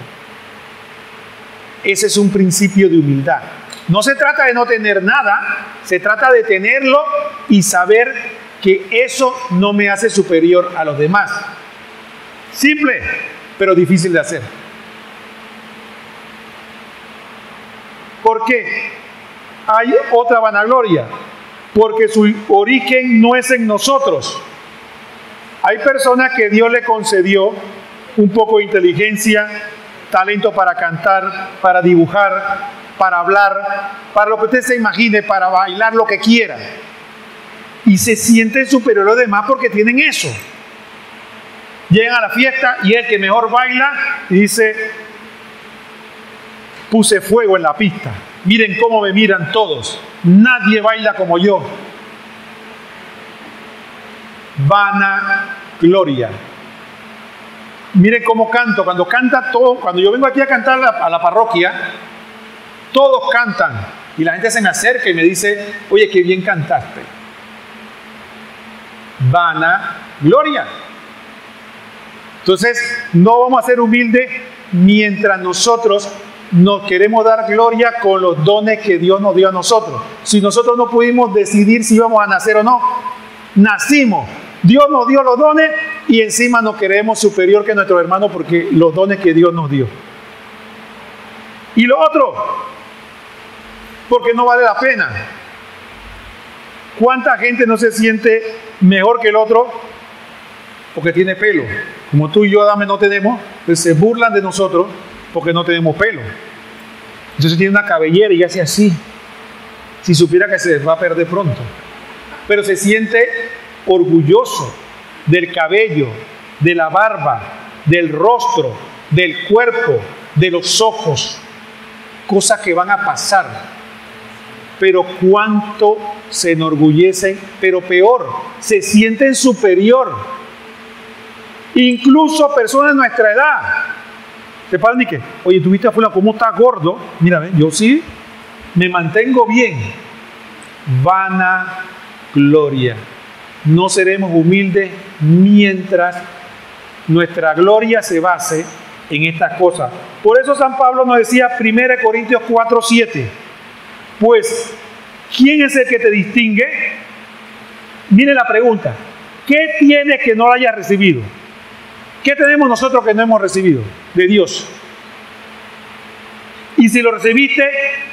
Ese es un principio de humildad. No se trata de no tener nada, se trata de tenerlo y saber que eso no me hace superior a los demás. Simple, pero difícil de hacer. ¿Por qué? Hay otra vanagloria, porque su origen no es en nosotros. Hay personas que Dios le concedió un poco de inteligencia, talento para cantar, para dibujar, para hablar, para lo que usted se imagine, para bailar lo que quiera. Y se sienten superior a los demás porque tienen eso. Llegan a la fiesta y el que mejor baila y dice, puse fuego en la pista. Miren cómo me miran todos. Nadie baila como yo. Vanagloria. Miren cómo canto. Cuando canta todo, cuando yo vengo aquí a cantar a la parroquia, todos cantan. Y la gente se me acerca y me dice, oye, qué bien cantaste. Vanagloria. Entonces, no vamos a ser humildes mientras nosotros nos queremos dar gloria con los dones que Dios nos dio a nosotros. Si nosotros no pudimos decidir si íbamos a nacer o no, nacimos. Dios nos dio los dones y encima nos creemos superior que nuestros hermanos porque los dones que Dios nos dio. Y lo otro, porque no vale la pena. ¿Cuánta gente no se siente mejor que el otro porque tiene pelo? Como tú y yo, Adame, no tenemos, pues se burlan de nosotros porque no tenemos pelo. Entonces tiene una cabellera y hace así. Si supiera que se va a perder pronto. Pero se siente orgulloso del cabello, de la barba, del rostro, del cuerpo, de los ojos. Cosas que van a pasar. Pero cuánto se enorgullecen, pero peor, se sienten superior. Incluso personas de nuestra edad. ¿Te paran y qué? Oye, ¿tú viste a fulano cómo está gordo? Mira, ¿ves? Yo sí me mantengo bien. Vanagloria. No seremos humildes mientras nuestra gloria se base en estas cosas. Por eso San Pablo nos decía 1 Corintios 4:7. Pues, ¿quién es el que te distingue? Mire la pregunta. ¿Qué tienes que no hayas recibido? ¿Qué tenemos nosotros que no hemos recibido de Dios? Y si lo recibiste,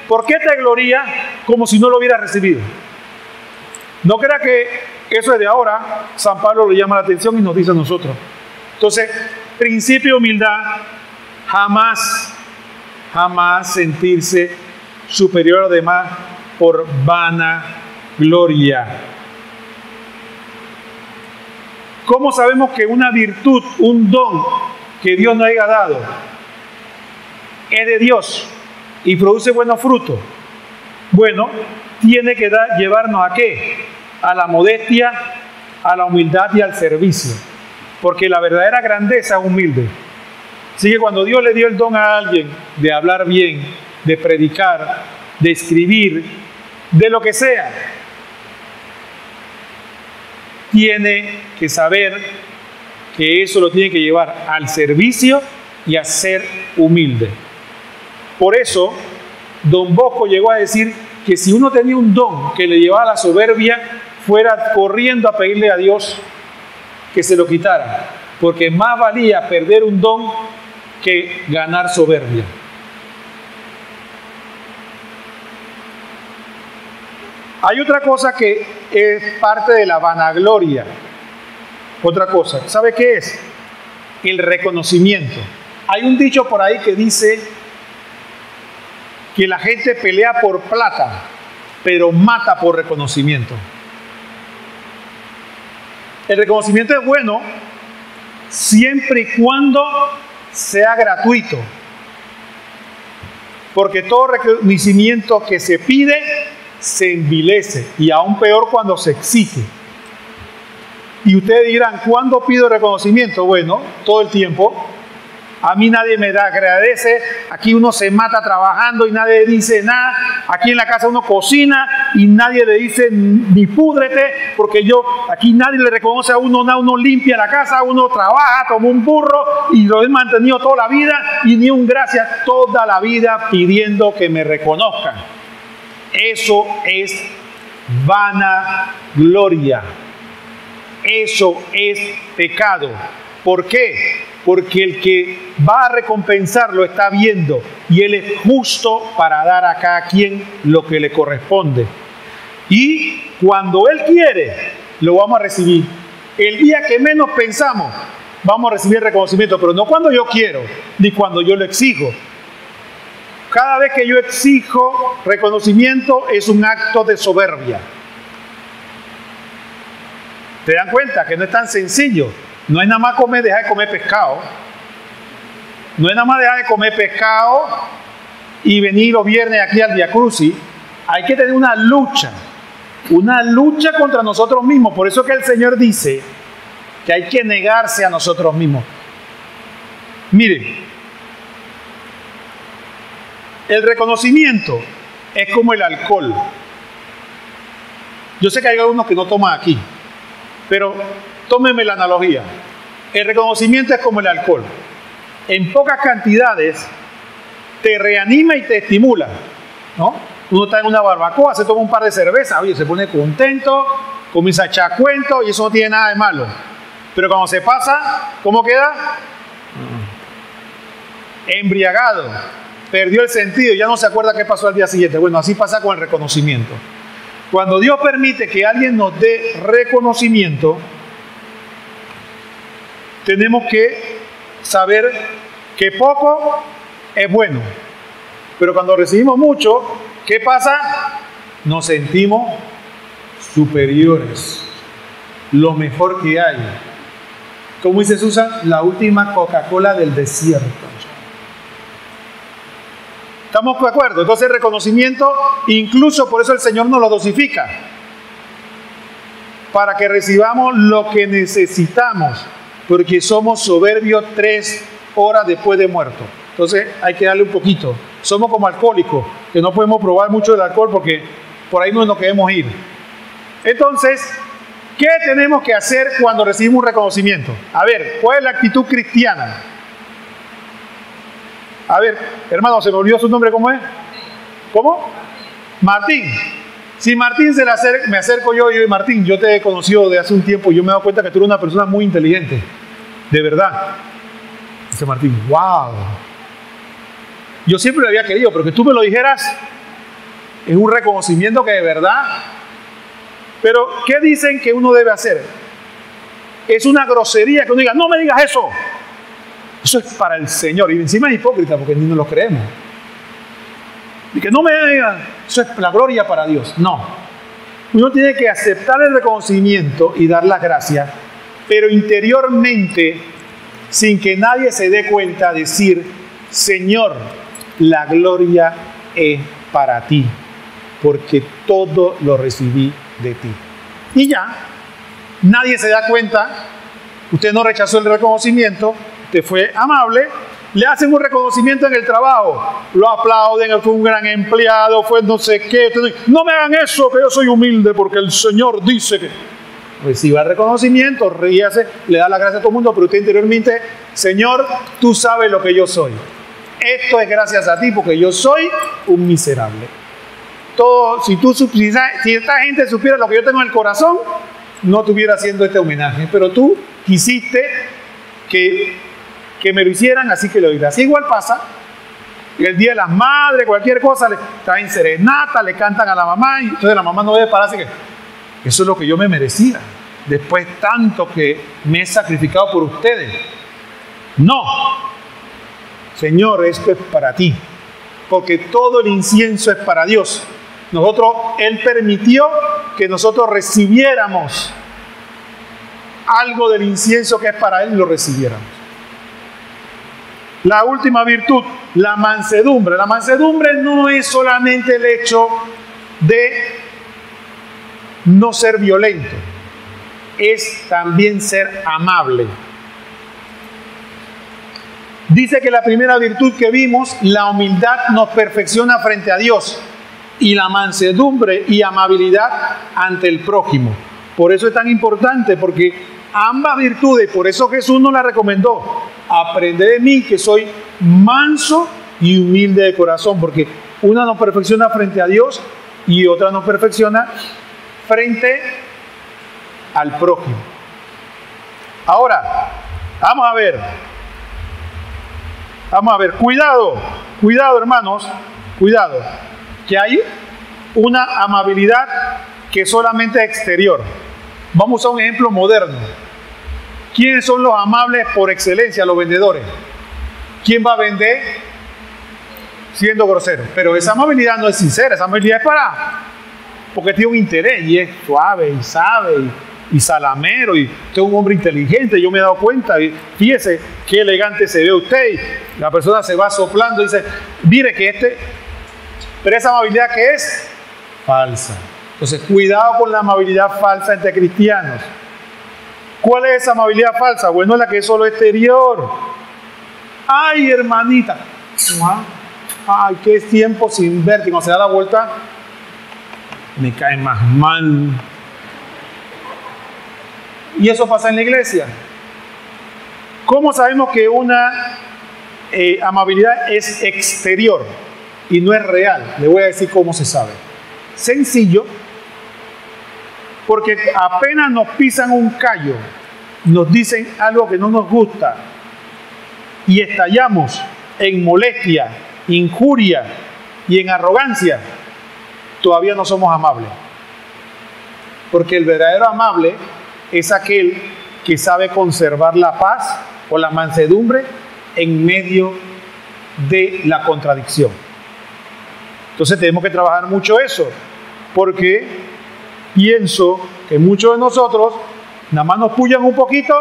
¿por qué te glorías como si no lo hubieras recibido? No crea que eso es de ahora. San Pablo le llama la atención y nos dice a nosotros. Entonces, principio de humildad, jamás sentirse superior a los demás por vanagloria. ¿Cómo sabemos que una virtud, un don que Dios nos haya dado es de Dios y produce buenos frutos? Bueno, tiene que llevarnos ¿a qué? A la modestia, a la humildad y al servicio. Porque la verdadera grandeza es humilde. Así que cuando Dios le dio el don a alguien de hablar bien, de predicar, de escribir, de lo que sea, tiene que saber que eso lo tiene que llevar al servicio y a ser humilde. Por eso, Don Bosco llegó a decir que si uno tenía un don que le llevaba a la soberbia, fuera corriendo a pedirle a Dios que se lo quitara, porque más valía perder un don que ganar soberbia. Hay otra cosa que es parte de la vanagloria. Otra cosa, ¿sabe qué es? El reconocimiento. Hay un dicho por ahí que dice que la gente pelea por plata, pero mata por reconocimiento. El reconocimiento es bueno siempre y cuando sea gratuito. Porque todo reconocimiento que se pide se envilece, y aún peor cuando se exige. Y ustedes dirán, ¿cuándo pido reconocimiento? Bueno, todo el tiempo. A mí nadie me agradece, aquí uno se mata trabajando y nadie dice nada, aquí en la casa uno cocina y nadie le dice ni púdrete, porque aquí nadie le reconoce a uno nada, uno limpia la casa, uno trabaja como un burro y lo he mantenido toda la vida y ni un gracias toda la vida pidiendo que me reconozcan. Eso es vanagloria. Eso es pecado. ¿Por qué? Porque el que va a recompensar lo está viendo y Él es justo para dar a cada quien lo que le corresponde. Y cuando Él quiere, lo vamos a recibir. El día que menos pensamos, vamos a recibir reconocimiento, pero no cuando yo quiero, ni cuando yo lo exijo. Cada vez que yo exijo reconocimiento es un acto de soberbia. ¿Te dan cuenta que no es tan sencillo? No es nada más dejar de comer pescado. No es nada más dejar de comer pescado y venir los viernes aquí al Via Crucis. Hay que tener una lucha contra nosotros mismos. Por eso que el Señor dice que hay que negarse a nosotros mismos. Miren, el reconocimiento es como el alcohol. Yo sé que hay algunos que no toman aquí, pero tómenme la analogía. El reconocimiento es como el alcohol. en pocas cantidades te reanima y te estimula, ¿no? Uno está en una barbacoa, se toma un par de cervezas, oye, se pone contento, comienza a echar cuentos y eso no tiene nada de malo. Pero cuando se pasa, ¿cómo queda? Embriagado, perdió el sentido, ya no se acuerda qué pasó al día siguiente. Bueno, así pasa con el reconocimiento. Cuando Dios permite que alguien nos dé reconocimiento, tenemos que saber que poco es bueno. Pero cuando recibimos mucho, ¿qué pasa? Nos sentimos superiores, lo mejor que hay. Como dice Susan, la última Coca-Cola del desierto. ¿Estamos de acuerdo? Entonces el reconocimiento, incluso por eso el Señor nos lo dosifica, para que recibamos lo que necesitamos, porque somos soberbios 3 horas después de muerto. Entonces hay que darle un poquito. Somos como alcohólicos, que no podemos probar mucho del alcohol porque por ahí no nos queremos ir. Entonces, ¿qué tenemos que hacer cuando recibimos un reconocimiento? A ver, ¿cuál es la actitud cristiana? A ver, hermano, se me olvidó su nombre, ¿cómo es? ¿Cómo? Martín. Si Martín me acerco yo y Martín, yo te he conocido de hace un tiempo y yo me he dado cuenta que tú eres una persona muy inteligente. De verdad. Dice Martín, wow. Yo siempre lo había querido, pero que tú me lo dijeras es un reconocimiento que de verdad. Pero, ¿qué dicen que uno debe hacer? Es una grosería que uno diga, no me digas eso. Eso es para el Señor. Y encima es hipócrita porque ni nos lo creemos. Y que no me digan, eso es la gloria para Dios. No. Uno tiene que aceptar el reconocimiento y dar las gracias, pero interiormente, sin que nadie se dé cuenta, decir, Señor, la gloria es para ti, porque todo lo recibí de ti. Y ya, nadie se da cuenta, usted no rechazó el reconocimiento, usted fue amable, le hacen un reconocimiento en el trabajo, lo aplauden, fue un gran empleado, fue no sé qué, no me hagan eso, que yo soy humilde, porque el Señor dice que... Reciba el reconocimiento, ríase, le da la gracia a todo el mundo, pero usted interiormente, Señor, tú sabes lo que yo soy. Esto es gracias a ti, porque yo soy un miserable. Si esta gente supiera lo que yo tengo en el corazón, no estuviera haciendo este homenaje. Pero tú quisiste que me lo hicieran, así que lo hice. Así igual pasa. El día de las madres, cualquier cosa, le traen serenata, le cantan a la mamá, y entonces la mamá no debe pararse que eso es lo que yo me merecía, después tanto que me he sacrificado por ustedes. No, Señor, esto es para ti, porque todo el incienso es para Dios. Él permitió que nosotros recibiéramos algo del incienso que es para Él y lo recibiéramos. La última virtud, la mansedumbre. La mansedumbre no es solamente el hecho de no ser violento, es también ser amable. Dice que la primera virtud que vimos, la humildad, nos perfecciona frente a Dios, y la mansedumbre y amabilidad ante el prójimo. Por eso es tan importante, porque ambas virtudes, por eso Jesús nos las recomendó. Aprended de mí, que soy manso y humilde de corazón, porque una nos perfecciona frente a Dios y otra nos perfecciona frente al prójimo. Ahora, vamos a ver, cuidado hermanos, cuidado, que hay una amabilidad que es solamente exterior. Vamos a un ejemplo moderno. ¿Quiénes son los amables por excelencia? Los vendedores. ¿Quién va a vender siendo grosero? Pero esa amabilidad no es sincera, esa amabilidad es porque tiene un interés y es suave y sabe y salamero y usted es un hombre inteligente, yo me he dado cuenta, y fíjese qué elegante se ve usted, y la persona se va soplando y dice, mire que pero esa amabilidad que es falsa. Entonces cuidado con la amabilidad falsa entre cristianos. ¿Cuál es esa amabilidad falsa? Bueno, la que es solo exterior. Ay, hermanita, ay, qué tiempo sin verte, y cuando se da la vuelta me cae más mal. Y eso pasa en la iglesia. ¿Cómo sabemos que una amabilidad es exterior y no es real. Le voy a decir cómo se sabe. Sencillo, porque apenas nos pisan un callo, nos dicen algo que no nos gusta y estallamos en molestia, injuria y en arrogancia, todavía no somos amables. Porque el verdadero amable es aquel que sabe conservar la paz o la mansedumbre en medio de la contradicción. Entonces tenemos que trabajar mucho eso, porque pienso que muchos de nosotros nada más nos pullan un poquito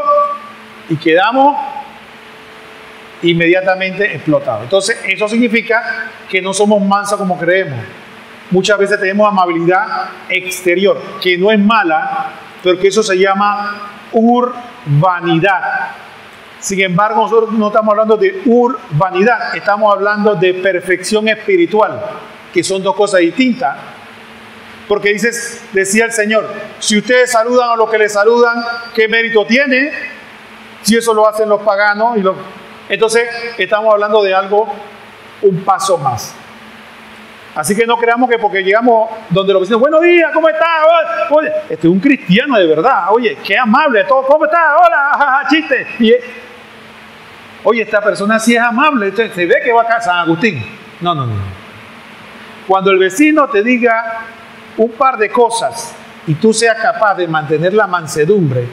y quedamos inmediatamente explotados. Entonces eso significa que no somos mansos como creemos. Muchas veces tenemos amabilidad exterior, que no es mala, pero que eso se llama urbanidad. Sin embargo, nosotros no estamos hablando de urbanidad, estamos hablando de perfección espiritual, que son dos cosas distintas. Porque decía el Señor, si ustedes saludan a los que les saludan, ¿qué mérito tiene? Si eso lo hacen los paganos. Entonces, estamos hablando de algo, un paso más. Así que no creamos que porque llegamos donde los vecinos, buenos días, ¿cómo estás? Oye, este es un cristiano de verdad, oye, qué amable, todo, ¿cómo estás? Hola, jaja, chiste. Oye, esta persona sí es amable, se ve que va a San Agustín. No. Cuando el vecino te diga un par de cosas y tú seas capaz de mantener la mansedumbre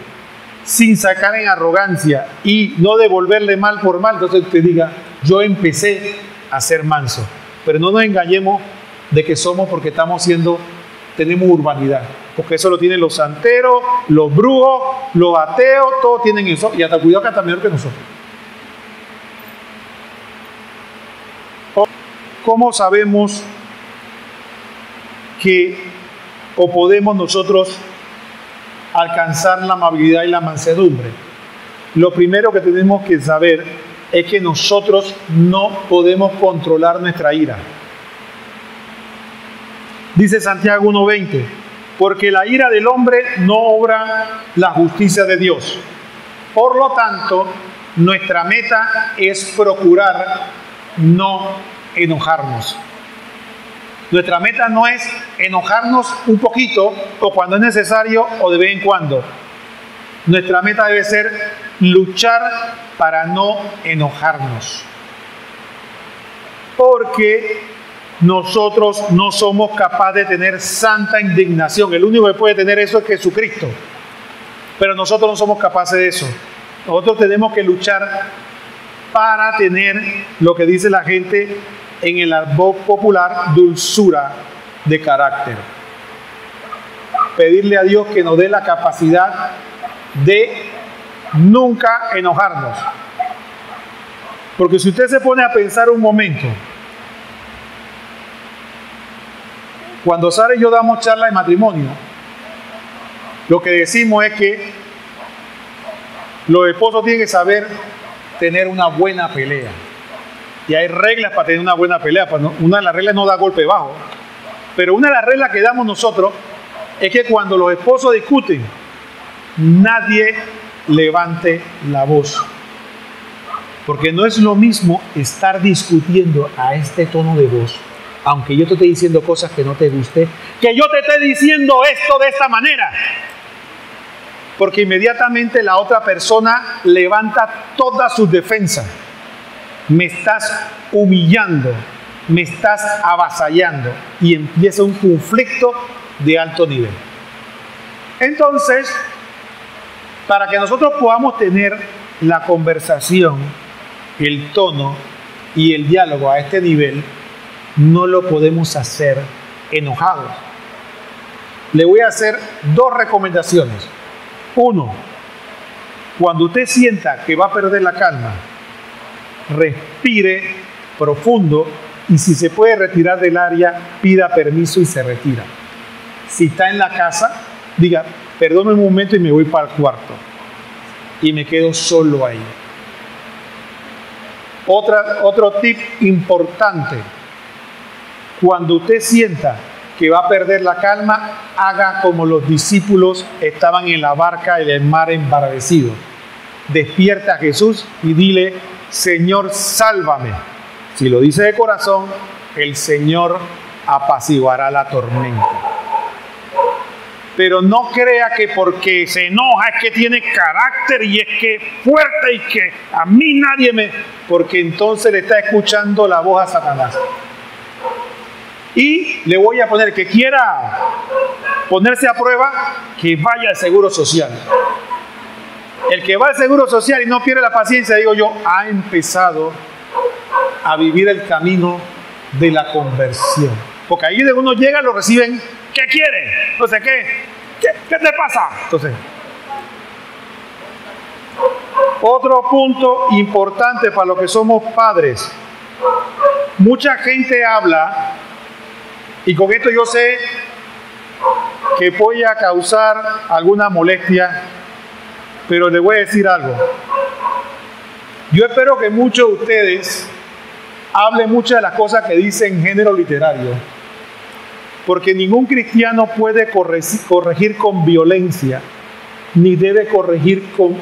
sin sacar en arrogancia y no devolverle mal por mal, entonces te diga, yo empecé a ser manso. Pero no nos engañemos de que somos porque tenemos urbanidad. Porque eso lo tienen los santeros, los brujos, los ateos, todos tienen eso. Y hasta cuidado que hasta mejor que nosotros. ¿Cómo sabemos o podemos nosotros alcanzar la amabilidad y la mansedumbre? Lo primero que tenemos que saber es que nosotros no podemos controlar nuestra ira. Dice Santiago 1:20, porque la ira del hombre no obra la justicia de Dios. Por lo tanto, nuestra meta es procurar no enojarnos. Nuestra meta no es enojarnos un poquito o cuando es necesario o de vez en cuando. Nuestra meta debe ser luchar para no enojarnos. Porque nosotros no somos capaces de tener santa indignación. El único que puede tener eso es Jesucristo. Pero nosotros no somos capaces de eso. Nosotros tenemos que luchar para tener lo que dice la gente en el argot popular, dulzura de carácter. Pedirle a Dios que nos dé la capacidad de nunca enojarnos. Porque si usted se pone a pensar un momento, cuando Sara y yo damos charla de matrimonio, lo que decimos es que los esposos tienen que saber tener una buena pelea. Y hay reglas para tener una buena pelea. Una de las reglas no da golpe bajo. Pero una de las reglas que damos nosotros es que cuando los esposos discuten, nadie levante la voz. Porque no es lo mismo estar discutiendo a este tono de voz, aunque yo te esté diciendo cosas que no te guste, que yo te esté diciendo esto de esta manera. Porque inmediatamente la otra persona levanta todas sus defensas. Me estás humillando, me estás avasallando y empieza un conflicto de alto nivel. Entonces, para que nosotros podamos tener la conversación, el tono y el diálogo a este nivel, no lo podemos hacer enojados. Le voy a hacer dos recomendaciones. Uno, cuando usted sienta que va a perder la calma, respire profundo y si se puede retirar del área, pida permiso y se retira. Si está en la casa, diga, perdone un momento y me voy para el cuarto. Y me quedo solo ahí. Otro tip importante. Cuando usted sienta que va a perder la calma, haga como los discípulos estaban en la barca en el mar embravecido. Despierta a Jesús y dile, Señor, sálvame. Si lo dice de corazón, el Señor apaciguará la tormenta. Pero no crea que porque se enoja es que tiene carácter y es que es fuerte y que a mí nadie me... Porque entonces le está escuchando la voz a Satanás. Y le voy a poner que quiera ponerse a prueba, que vaya al Seguro Social. El que va al Seguro Social y no pierde la paciencia, digo yo, ha empezado a vivir el camino de la conversión. Porque ahí de uno llega, lo reciben, ¿qué quiere? Entonces, ¿qué te pasa? Entonces, otro punto importante para los que somos padres. Mucha gente habla, y con esto yo sé que voy a causar alguna molestia, pero les voy a decir algo. Yo espero que muchos de ustedes hablen muchas de las cosas que dicen género literario, porque ningún cristiano puede corregir con violencia, ni debe corregir con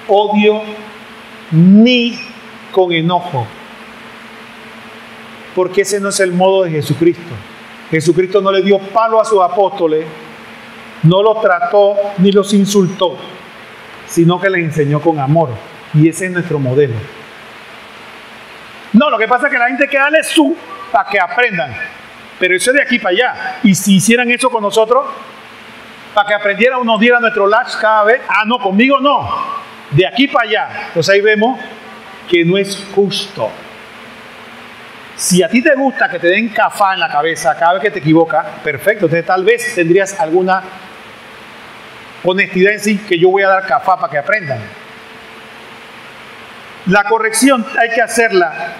odio, ni con enojo, porque ese no es el modo de Jesucristo. Jesucristo no le dio palo a sus apóstoles, no los trató ni los insultó, sino que les enseñó con amor, y ese es nuestro modelo. No, lo que pasa es que la gente hay que darle para que aprendan. Pero eso es de aquí para allá. Y si hicieran eso con nosotros, para que aprendieran, nos dieran nuestro lunch cada vez. Ah, no, conmigo no. De aquí para allá. Entonces ahí vemos que no es justo. Si a ti te gusta que te den cafá en la cabeza cada vez que te equivocas, perfecto. Entonces tal vez tendrías alguna honestidad en sí, que yo voy a dar cafá para que aprendan. La corrección hay que hacerla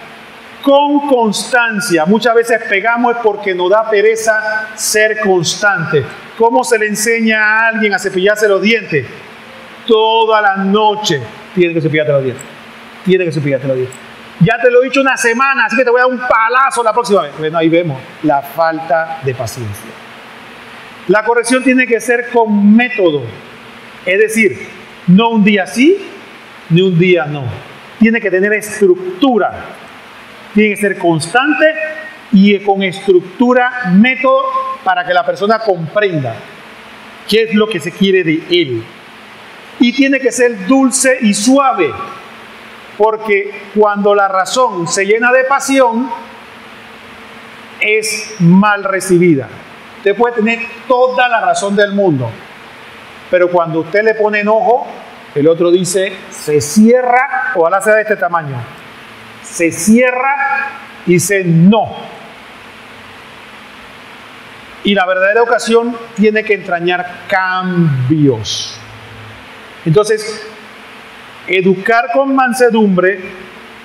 con constancia. Muchas veces pegamos es porque nos da pereza ser constante. ¿Cómo se le enseña a alguien a cepillarse los dientes? Toda la noche tienes que cepillarte los dientes. Tienes que cepillarte los dientes. Ya te lo he dicho una semana, así que te voy a dar un palazo la próxima vez. Bueno, ahí vemos la falta de paciencia. La corrección tiene que ser con método. Es decir, no un día sí, ni un día no. Tiene que tener estructura. Tiene que ser constante y con estructura, método, para que la persona comprenda qué es lo que se quiere de él. Y tiene que ser dulce y suave, porque cuando la razón se llena de pasión, es mal recibida. Usted puede tener toda la razón del mundo, pero cuando usted le pone enojo, el otro dice, se cierra, ojalá sea de este tamaño, se cierra y dice no. Y la verdadera educación tiene que entrañar cambios. Entonces, educar con mansedumbre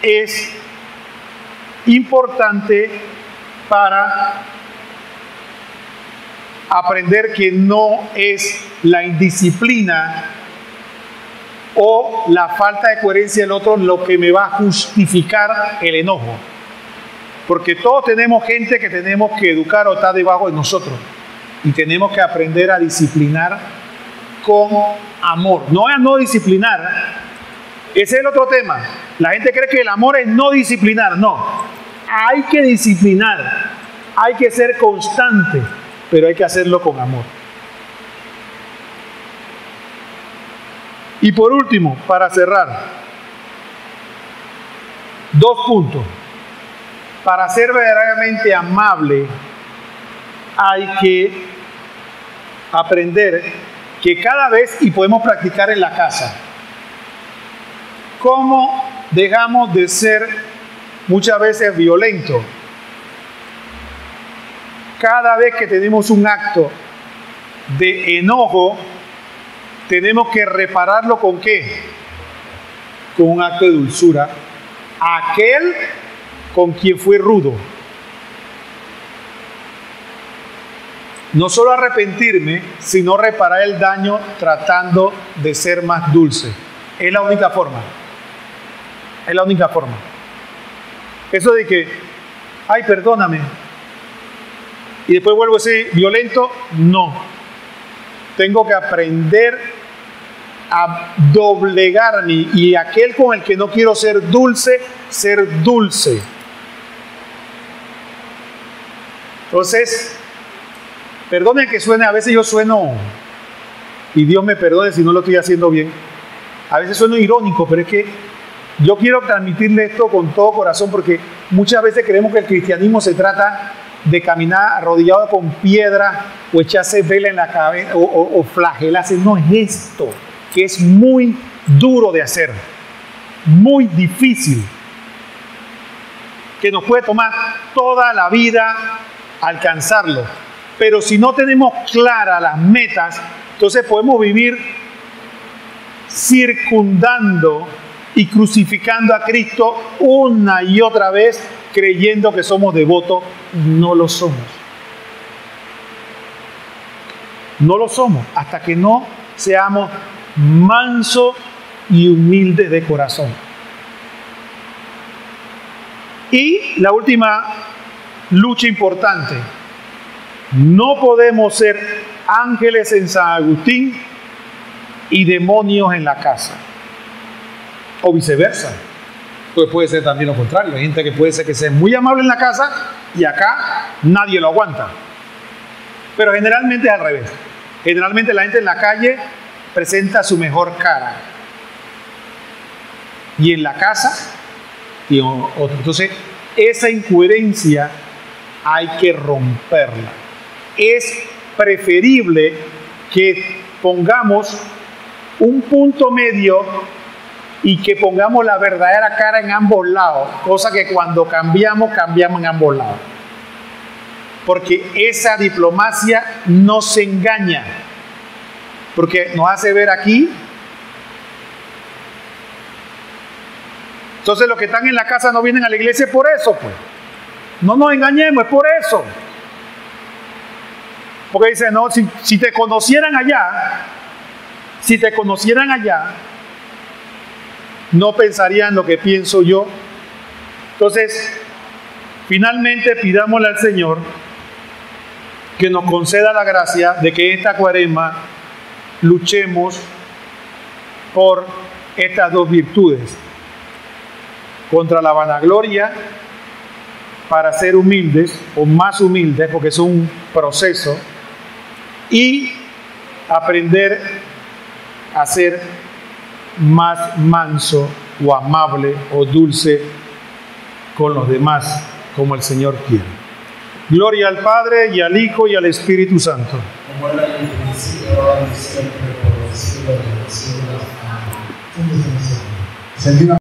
es importante para aprender que no es la indisciplina o la falta de coherencia del otro lo que me va a justificar el enojo. Porque todos tenemos gente que tenemos que educar o está debajo de nosotros. Y tenemos que aprender a disciplinar con amor. No es no disciplinar. Ese es el otro tema. La gente cree que el amor es no disciplinar. No. Hay que disciplinar. Hay que ser constante. Pero hay que hacerlo con amor. Y por último, para cerrar, 2 puntos. Para ser verdaderamente amable, hay que aprender que cada vez, y podemos practicar en la casa, cómo dejamos de ser muchas veces violentos. Cada vez que tenemos un acto de enojo, tenemos que repararlo ¿con qué? Con un acto de dulzura. Aquel con quien fue rudo. No solo arrepentirme, sino reparar el daño tratando de ser más dulce. Es la única forma. Es la única forma. Eso de que, ay, perdóname, y después vuelvo a ser violento, no. Tengo que aprender a doblegarme, y aquel con el que no quiero ser dulce. Entonces, perdonen que suene, a veces yo sueno, y Dios me perdone si no lo estoy haciendo bien, a veces sueno irónico, pero es que yo quiero transmitirle esto con todo corazón, porque muchas veces creemos que el cristianismo se trata de caminar arrodillado con piedra o echarse vela en la cabeza o flagelarse. No es esto, que es muy duro de hacer, muy difícil, que nos puede tomar toda la vida alcanzarlo. Pero si no tenemos claras las metas, entonces podemos vivir circundando y crucificando a Cristo una y otra vez, creyendo que somos devotos. No lo somos. No lo somos hasta que no seamos mansos y humildes de corazón. Y la última lucha importante: no podemos ser ángeles en San Agustín y demonios en la casa, o viceversa. Pues puede ser también lo contrario. Hay gente que puede ser que sea muy amable en la casa y acá nadie lo aguanta. Pero generalmente es al revés. Generalmente la gente en la calle presenta su mejor cara, y en la casa y otro. Entonces, esa incoherencia hay que romperla. Es preferible que pongamos un punto medio y que pongamos la verdadera cara en ambos lados, cosa que cuando cambiamos en ambos lados. Porque esa diplomacia no se engaña, porque nos hace ver aquí. Entonces los que están en la casa no vienen a la iglesia por eso, pues. No nos engañemos, es por eso. Porque dice, no, si te conocieran allá, no pensarían lo que pienso yo. Entonces, finalmente pidámosle al Señor que nos conceda la gracia de que esta Cuaresma luchemos por estas dos virtudes: contra la vanagloria, para ser humildes o más humildes, porque es un proceso, y aprender a ser más manso o amable o dulce con los demás, como el Señor quiere. Gloria al Padre, y al Hijo, y al Espíritu Santo. Como era en el principio, ahora y siempre, por los siglos de los siglos. Amén.